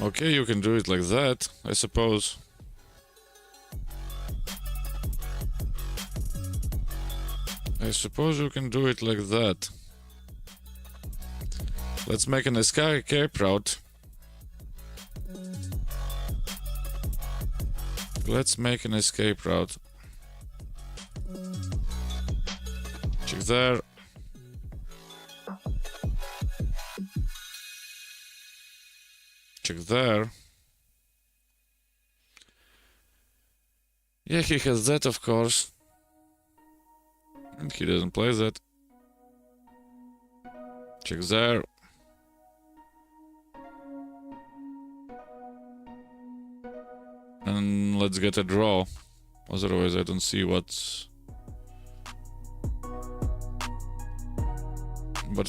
okay, you can do it like that, I suppose. I suppose you can do it like that. Let's make an escape route. Let's make an escape route. Check there. Check there. Yeah, he has that, of course. And he doesn't play that. Check there. And let's get a draw. Otherwise I don't see what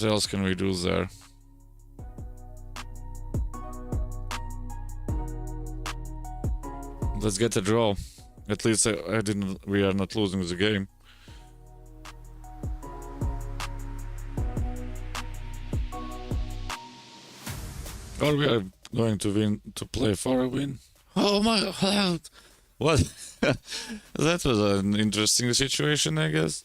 else can we do there. Let's get a draw. At least we are not losing the game. Or we are going to play for a win. Oh my god! What? That was an interesting situation, I guess.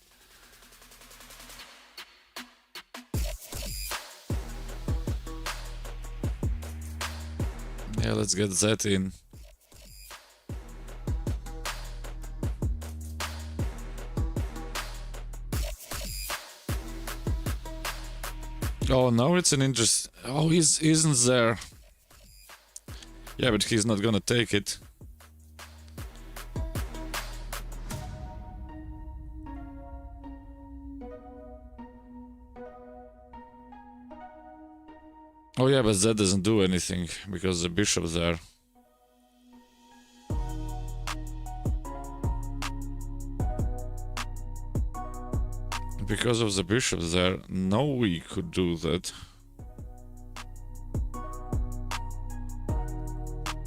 Yeah, let's get that in. Oh, now it's an interest. Oh, isn't there? Yeah, but he's not gonna take it. Oh yeah, but that doesn't do anything because the bishop's there. Because of the bishops there, no, we could do that.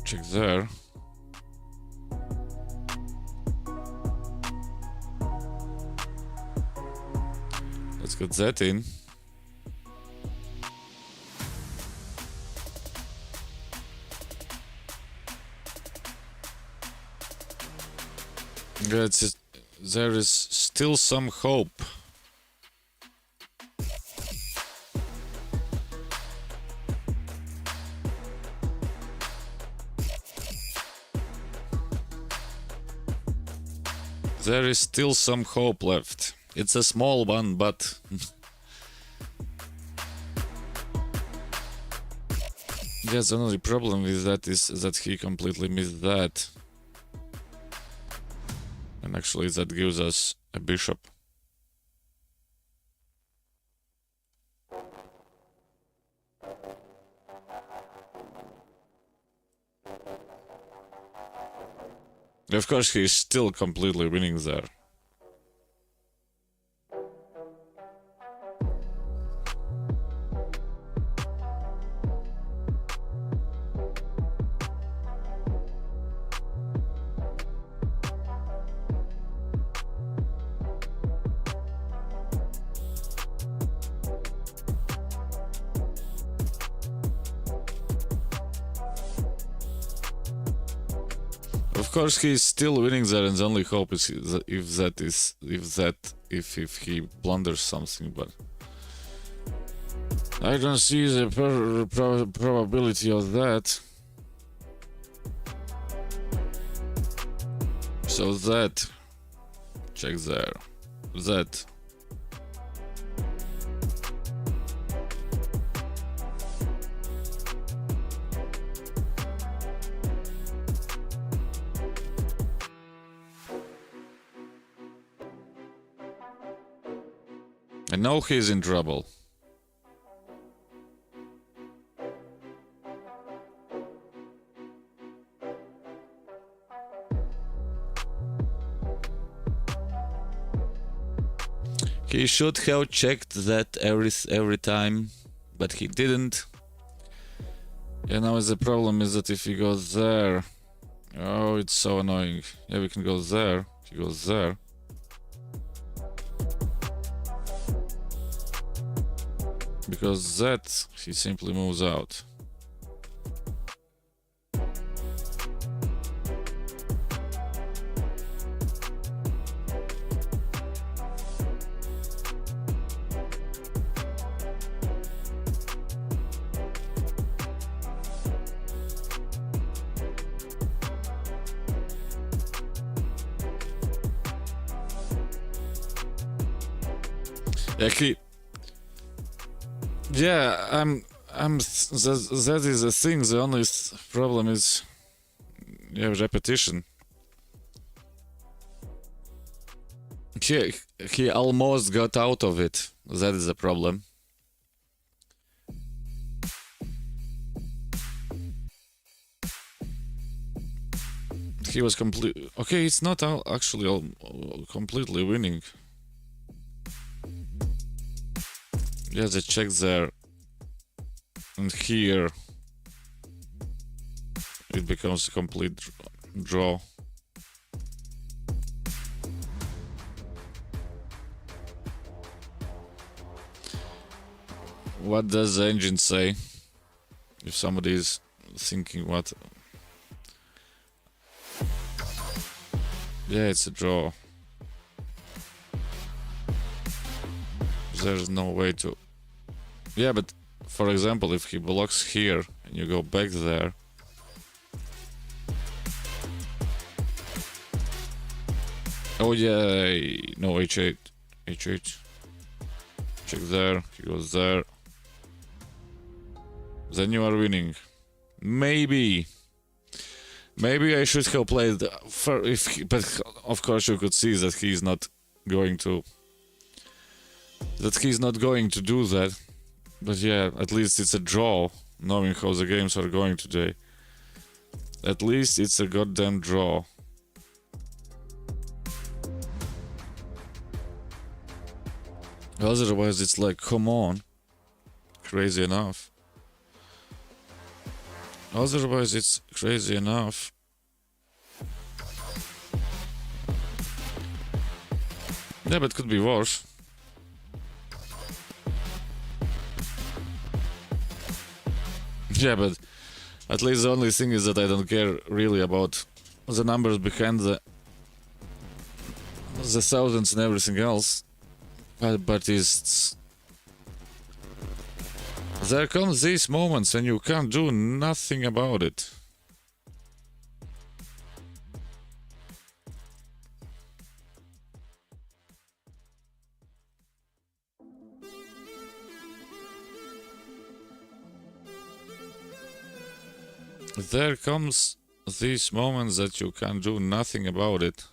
Check there. Let's get that in. Yeah, there is still some hope. There is still some hope left. It's a small one, but... Yes, the only problem with that is that he completely missed that. And actually that gives us a bishop. Of course, he's still completely winning there. Of course, he's still winning there, and the only hope is if he blunders something. But I don't see the probability of that. So that, check there, that. And now he's in trouble. He should have checked that every time, but he didn't. And now the problem is that if he goes there, oh, it's so annoying. Yeah, we can go there. He goes there. Because that, he simply moves out. That is the thing. The only problem is, yeah, repetition. He almost got out of it. That is the problem. He was okay, it's not actually completely winning. Yeah, the check there. And here it becomes a complete draw. What does the engine say? If somebody is thinking what... Yeah, it's a draw. There's no way to... Yeah, but for example, if he blocks here and you go back there... Oh yeah, no, h8. Check there, he goes there. then you are winning. Maybe I should have played but of course you could see that he's not going to do that. But yeah, at least it's a draw, knowing how the games are going today. At least it's a goddamn draw. Otherwise it's like, come on. Crazy enough. Otherwise it's crazy enough. Yeah, but it could be worse. Yeah, but at least the only thing is that I don't care really about the numbers behind the thousands and everything else. But it's... There comes these moments when you can't do nothing about it. There comes these moments that you can do nothing about it.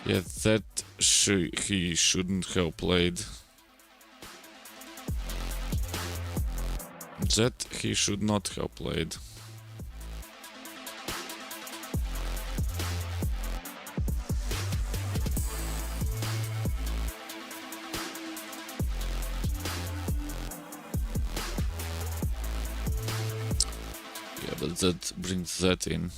Yeah, that he shouldn't have played. That he should not have played. Yeah, but that brings that in.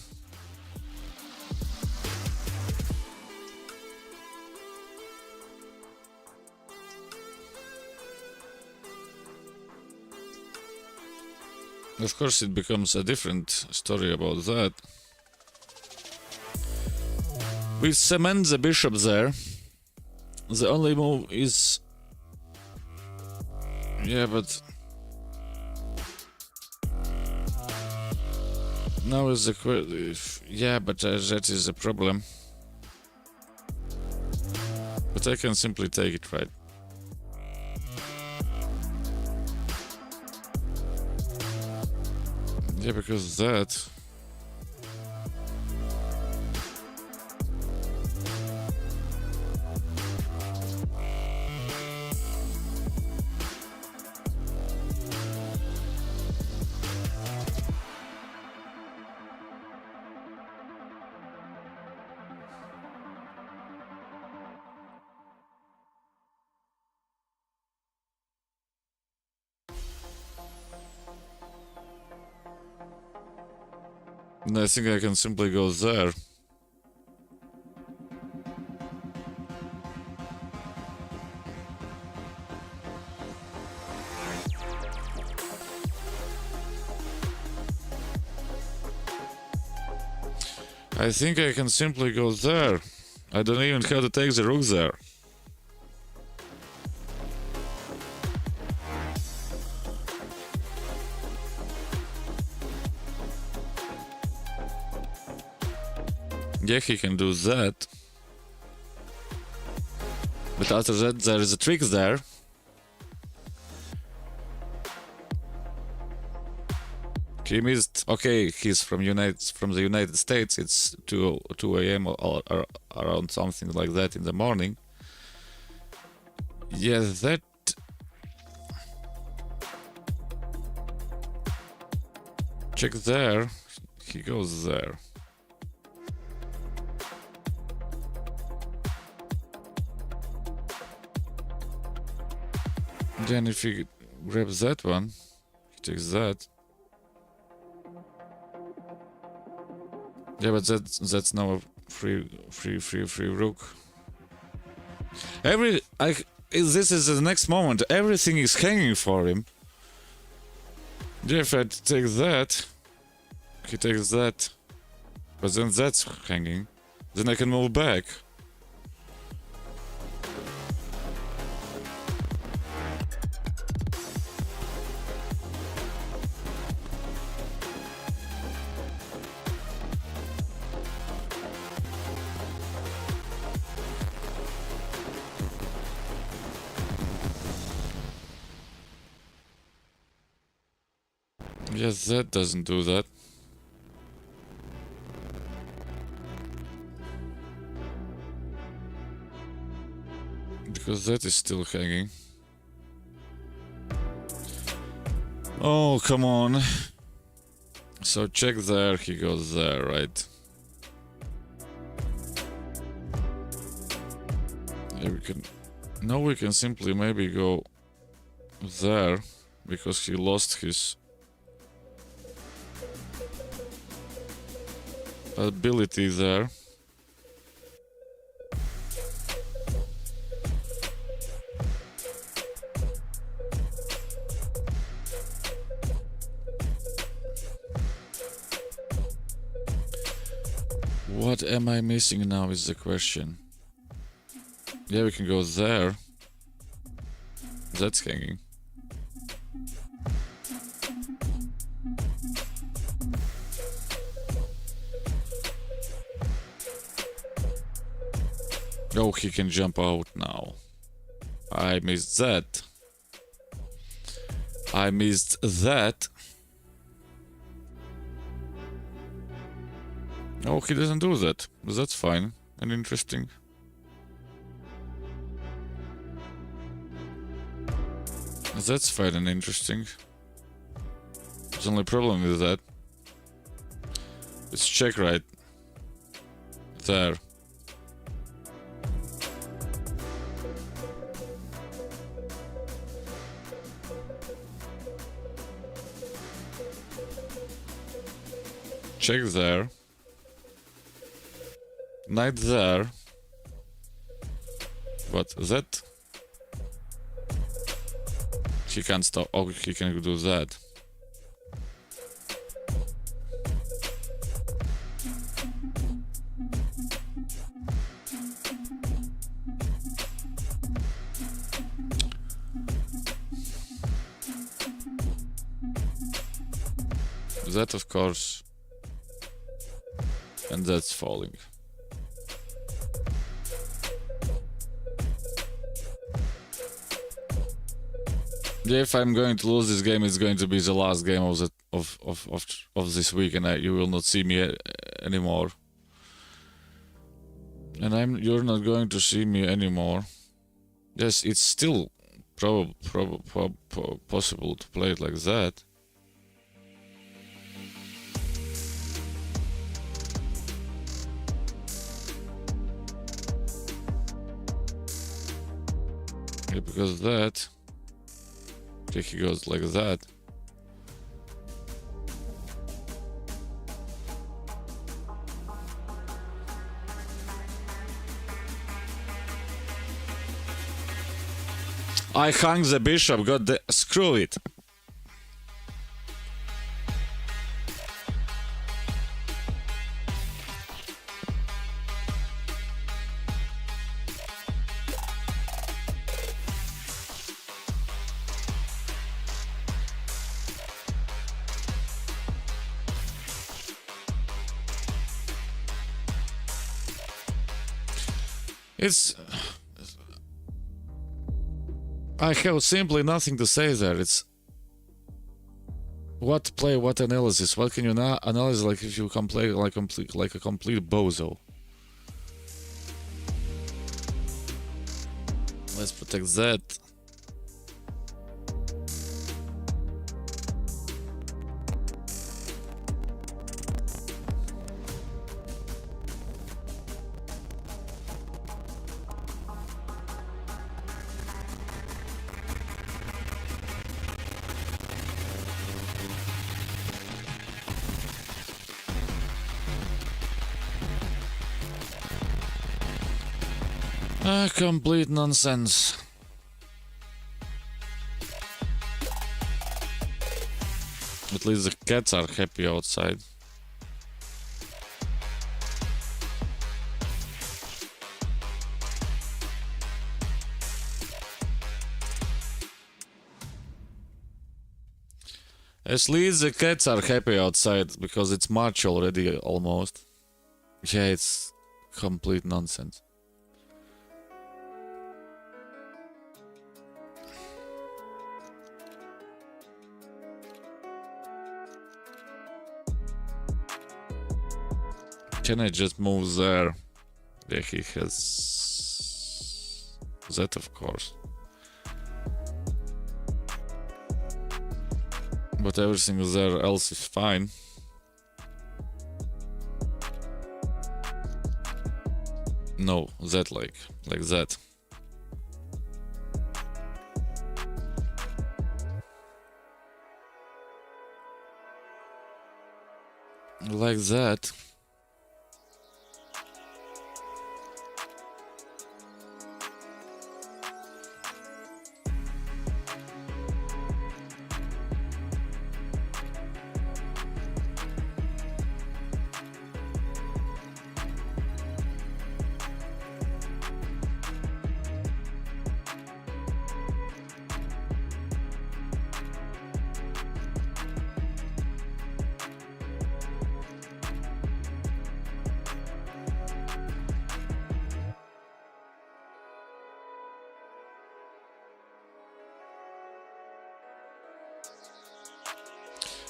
Of course, it becomes a different story about that. We cement the bishop there. The only move is... Yeah, but... Now is the... Yeah, but that is a problem. But I can simply take it, right? Yeah, because that... I think I can simply go there. I think I can simply go there. I don't even have to take the rook there. Yeah, he can do that. But after that, there is a trick there. He missed. Okay, he's from the United States. It's 2 a.m. or around something like that in the morning. Yeah, that. Check there. He goes there. Then if he grabs that one, he takes that. Yeah, but that's now a free rook. This is the next moment. Everything is hanging for him. Yeah, if I take that, he takes that, but then that's hanging. Then I can move back. Yes, that doesn't do that. Because that is still hanging. Oh, come on. So check there, he goes there, right? Yeah, we can... No, we can simply maybe go there, because he lost his ability there. What am I missing now is the question. Yeah, we can go there. That's hanging. Oh, he can jump out now. I missed that. I missed that. Oh, he doesn't do that. That's fine and interesting. That's fine and interesting. The only problem with that. Let's check right there. Check there. Knight there. But that... He can't stop. Oh, he can do that. That, of course. And that's falling. Yeah, if I'm going to lose this game, it's going to be the last game of the of this week, and you will not see me anymore. And you're not going to see me anymore. Yes, it's still possible to play it like that. Yeah, because that... Okay, he goes like that. I hung the bishop, got the... Screw it. It's... I have simply nothing to say there. It's... What play, what analysis? What can you analyze like if you can play like a complete bozo? Let's protect that. Complete nonsense. At least the cats are happy outside. At least the cats are happy outside because it's March already almost. Yeah, it's complete nonsense. Can I just move there? Yeah, he has that, of course. But everything there else is fine. No, that like that. Like that.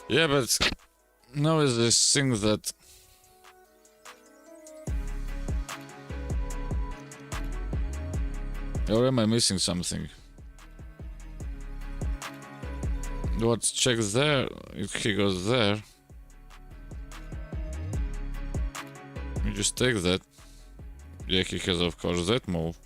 Yeah, but now is this thing that or am I missing something? What, check there? If he goes there, you just take that. Yeah, he has of course that move.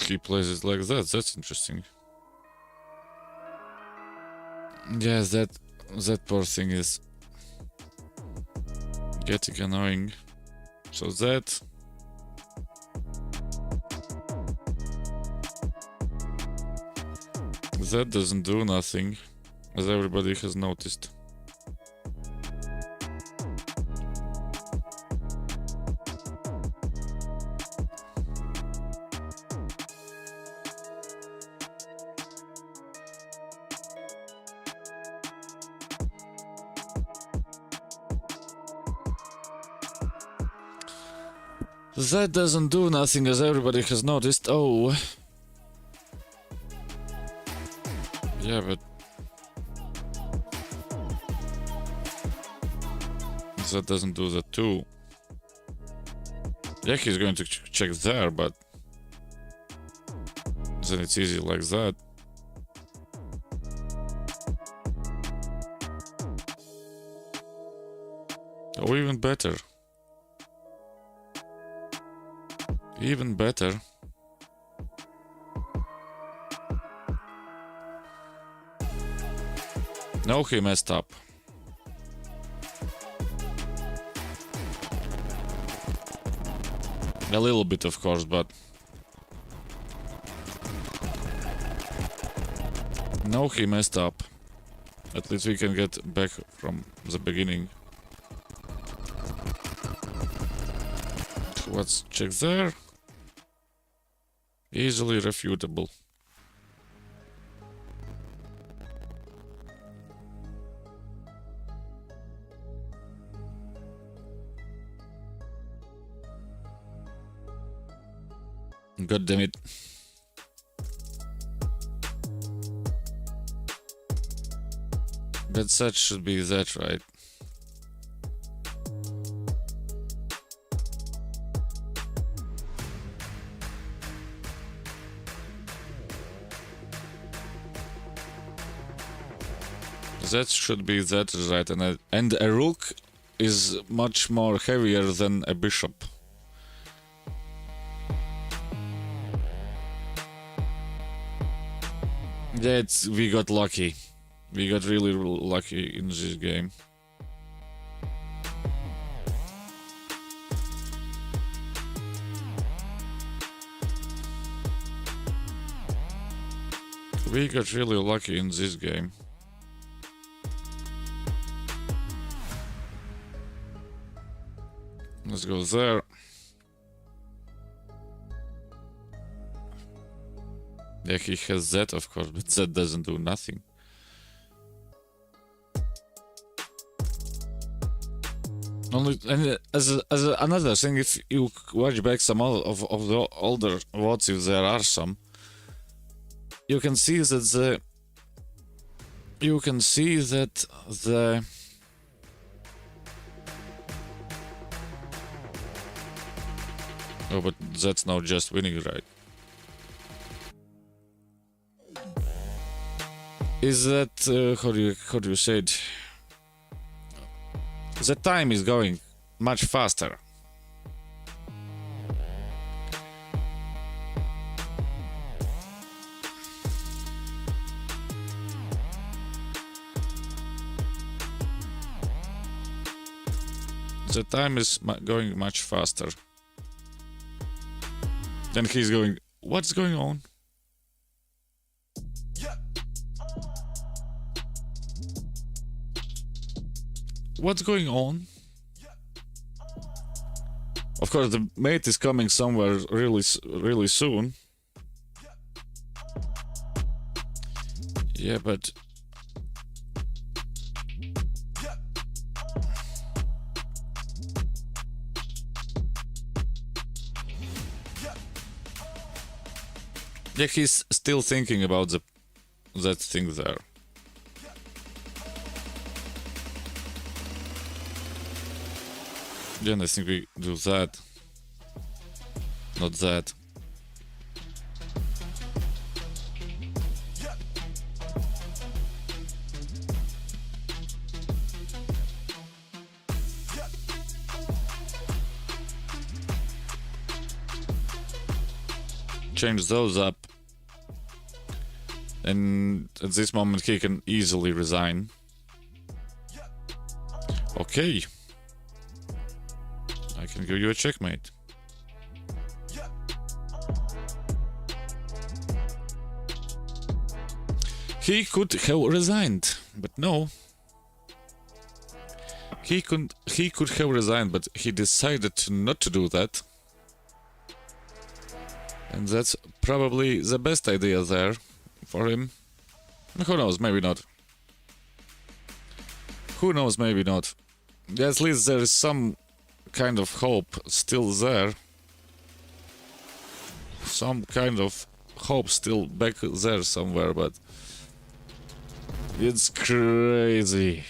He plays it like that, that's interesting. Yes, that poor thing is getting annoying. So that doesn't do nothing, as everybody has noticed. That doesn't do nothing, as everybody has noticed. Oh. Yeah, but that doesn't do that too. Yeah, he's going to check there, but then it's easy like that. Oh, even better. Even better. No, he messed up. A little bit, of course, but no, he messed up. At least we can get back from the beginning. Let's check there. Easily refutable. God damn it. But that should be that, right? That should be that, right? And a rook is much more heavier than a bishop. Yeah, we got lucky. We got really lucky in this game. We got really lucky in this game. Let's go there. Yeah, he has that, of course, but that doesn't do nothing. Only and another thing, if you watch back some of the older VODs, if there are some, you can see that the oh, but that's not just winning, right? Is that how do you say it? The time is going much faster. The time is going much faster. Then he's going, what's going on? What's going on? Of course, the mate is coming somewhere really soon. Yeah, but yeah, he's still thinking about that thing there. Then I think we do that. Not that. Change those up. And at this moment he can easily resign. Okay. I can give you a checkmate. He could have resigned, but no. He could have resigned, but he decided not to do that. And that's probably the best idea there for him. Who knows, maybe not. Who knows, maybe not. At least there is some kind of hope still there. Some kind of hope still back there somewhere, but it's crazy.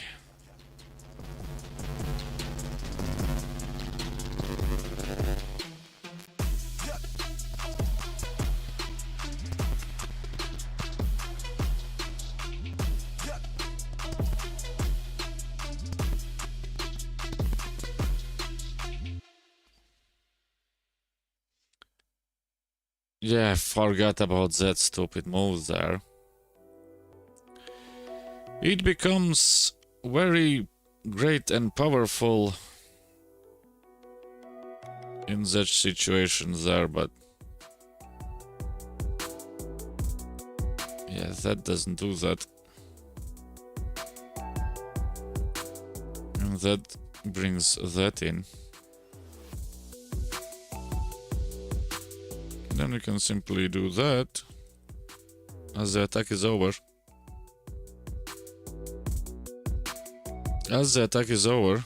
Yeah, I forgot about that stupid move there. It becomes very great and powerful in that situation there, but yeah, that doesn't do that. And that brings that in. Then we can simply do that as the attack is over. As the attack is over,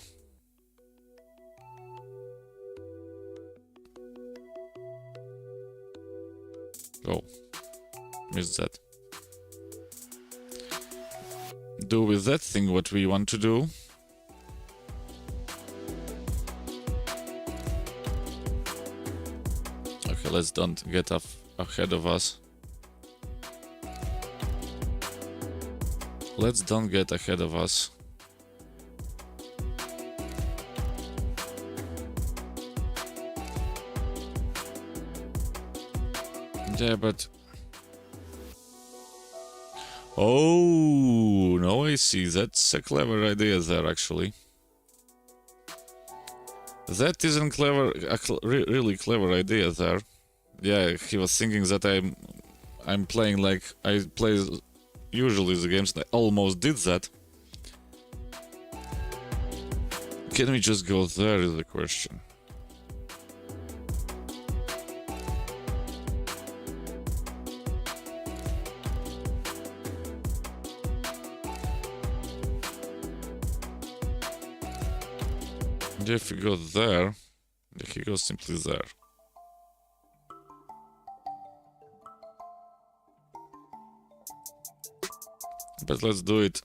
oh, missed that. Do with that thing what we want to do. Okay, let's don't get ahead of us. Let's don't get ahead of us. Yeah, but... Oh, no, I see. That's a clever idea there, actually. That isn't clever, really clever idea there. Yeah, he was thinking that I'm playing like I play usually the games, and I almost did that. Can we just go there is the question. If he goes there, he goes simply there. But let's do it.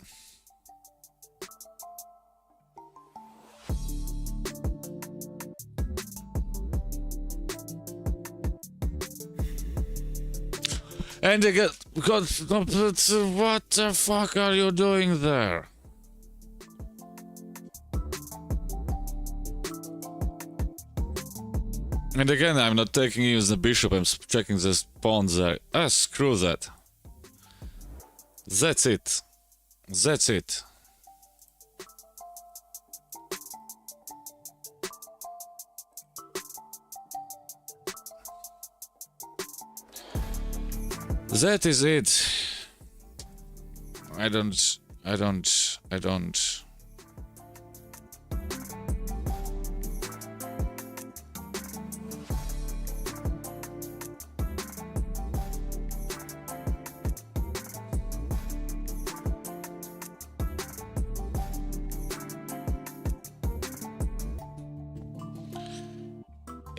And they get... God, what the fuck are you doing there? And again, I'm not taking you as the bishop, I'm checking the pawns there. Ah, screw that. That's it. That's it. That is it. I don't.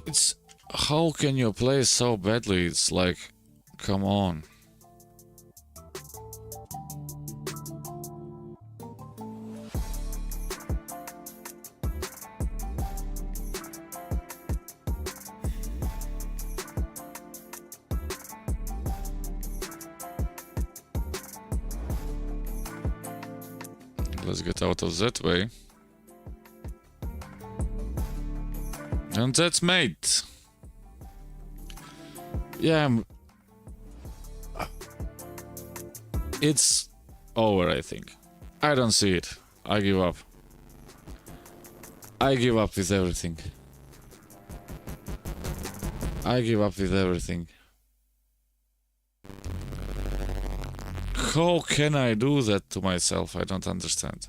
It's... How can you play so badly? It's like... Come on. Let's get out of that way. And that's mate. Yeah, it's over, I think. I don't see it. I give up. I give up with everything. I give up with everything. How can I do that to myself? I don't understand.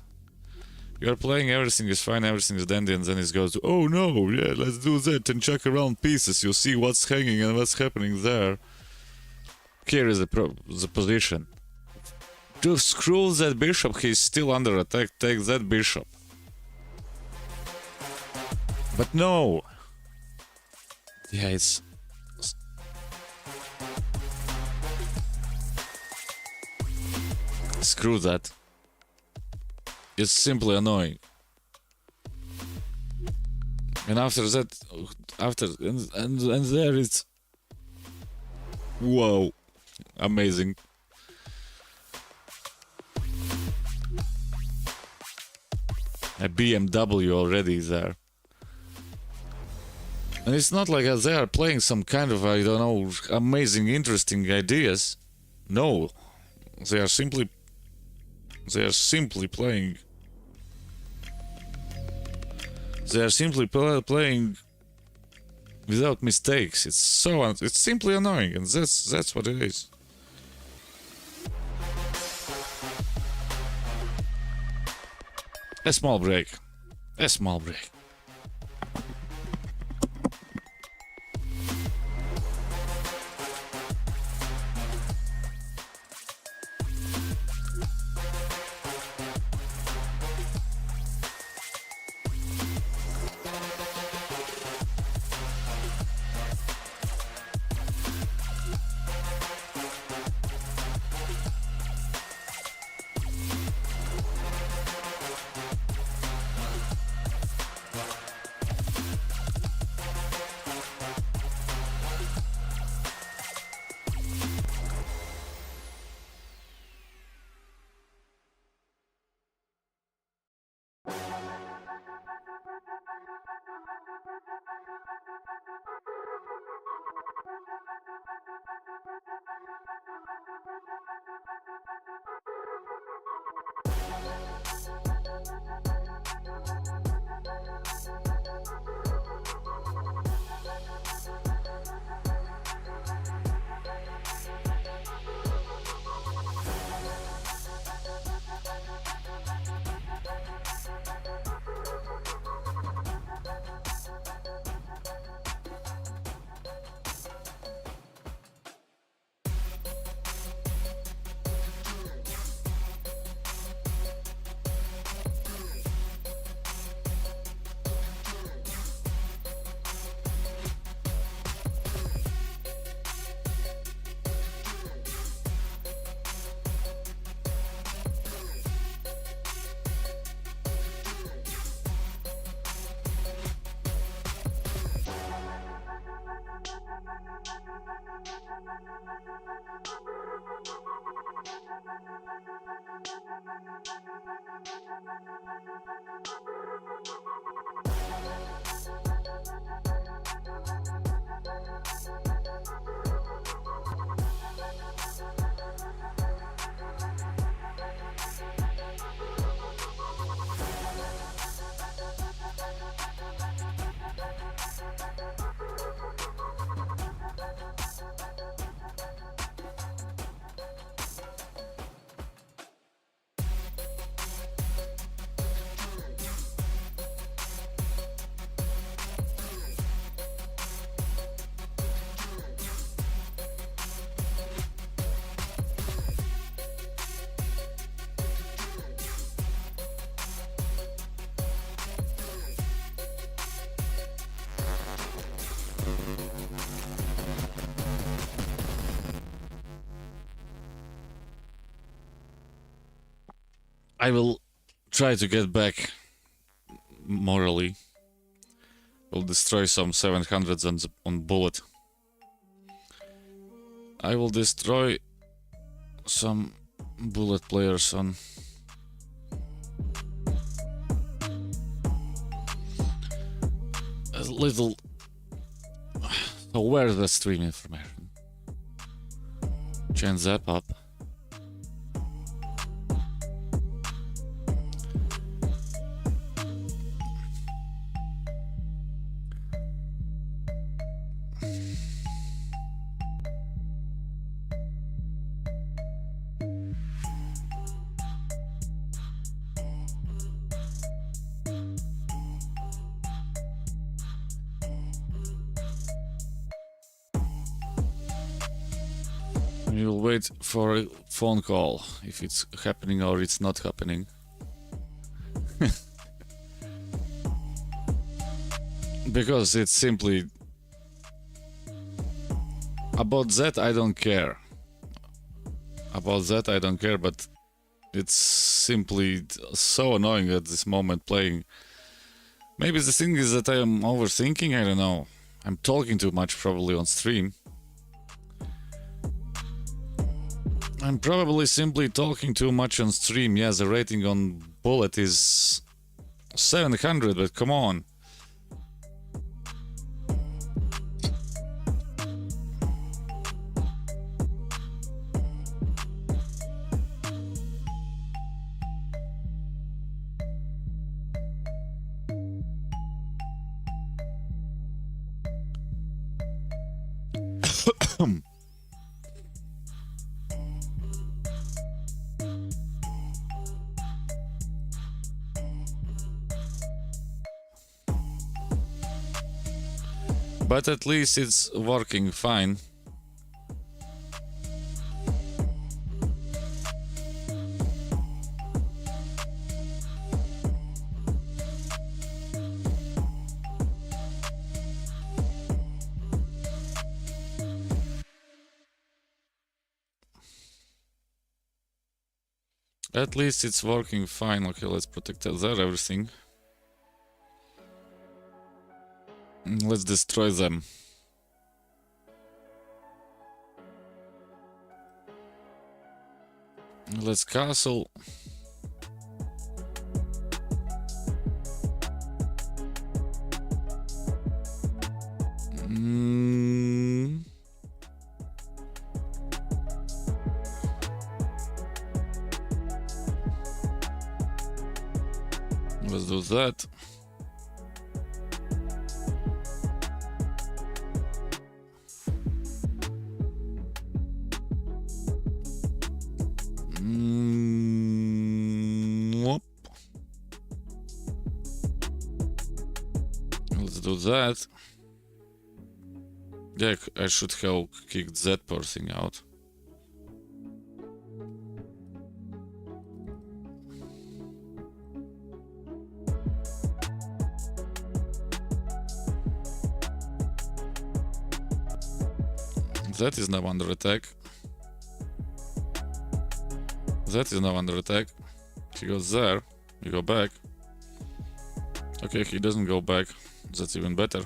You're playing, everything is fine, everything is dandy, and then it goes to, oh no, yeah, let's do that and check around pieces. You see what's hanging and what's happening there. Here is the position. To screw that bishop, he's still under attack, take that bishop. But no! Yeah, it's... Screw that. It's simply annoying. And after that... And there it's... Whoa. Amazing. A BMW already there. And it's not like they are playing some kind of, I don't know, amazing, interesting ideas. No. They are simply playing... They are simply playing without mistakes. It's so... It's simply annoying, and that's what it is. A small break. A small break. I will try to get back morally. Will destroy some 700s on bullet. I will destroy some bullet players on a little. So where's the stream information? Change that up. You'll wait for a phone call if it's happening or it's not happening. Because it's simply about that I don't care. About that I don't care, but it's simply so annoying at this moment playing. Maybe the thing is that I am overthinking, I don't know. I'm talking too much probably on stream. I'm probably simply talking too much on stream. Yeah, the rating on bullet is 700, but come on. But at least it's working fine. At least it's working fine. Okay, let's protect that everything. Let's destroy them. Let's castle. Let's do that. Whoop. Let's do that. Yeah, I should have kicked that poor thing out. That is now under attack. That is now under attack. He goes there. You go back. Okay, he doesn't go back. That's even better.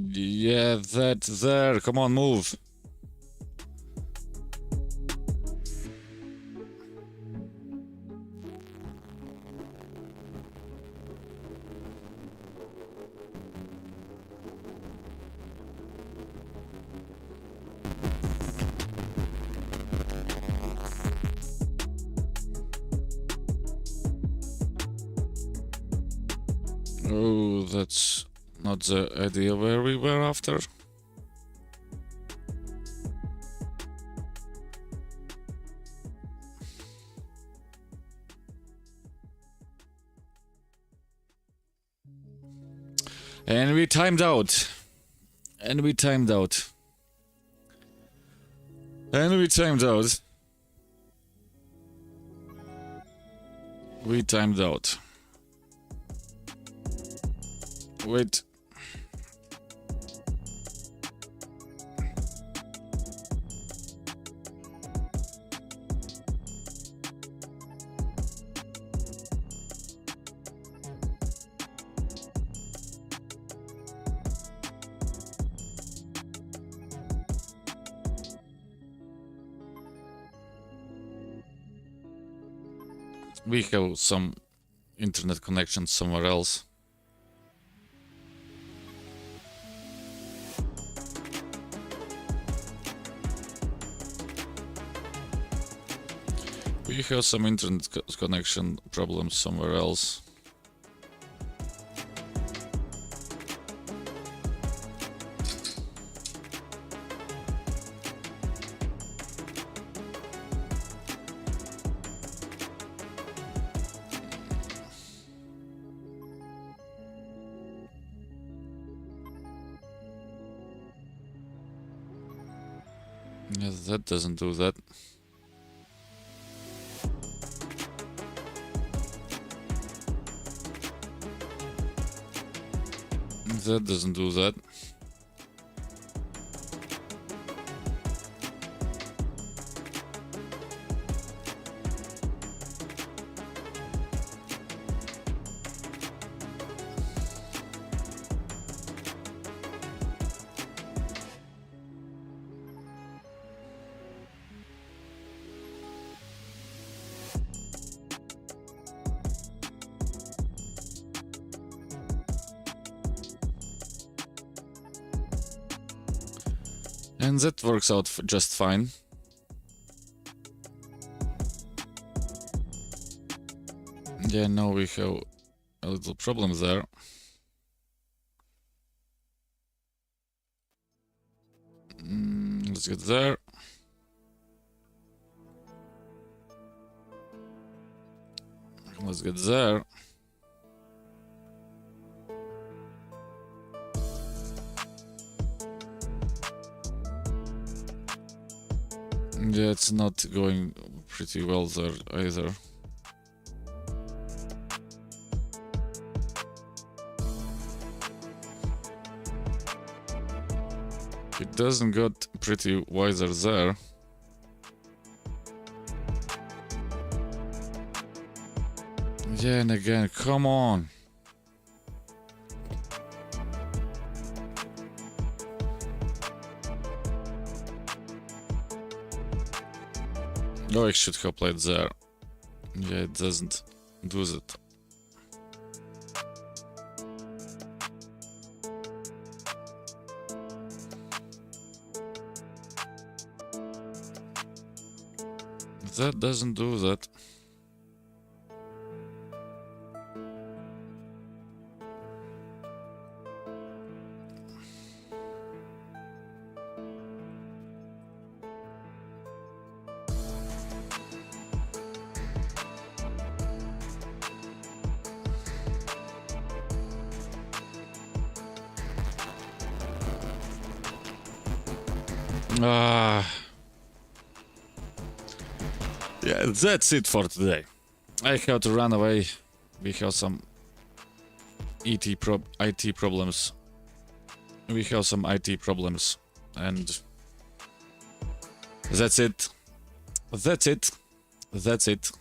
Yeah, that there. Come on, move. Oh, that's not the idea where we were after. And we timed out. And we timed out. And we timed out. We timed out. Wait. We have some internet connection somewhere else. We have some internet connection problems somewhere else. Yes, that doesn't do that. That doesn't do that. And that works out just fine. Yeah, now we have a little problem there. Let's get there. Let's get there. Yeah, it's not going pretty well there either. It doesn't get pretty wiser there. Yeah, and again, come on. Oh, I should have played there. Yeah, it doesn't do that. That doesn't do that. Yeah, that's it for today. I have to run away. We have some IT problems. We have some IT problems, and that's it. That's it. That's it.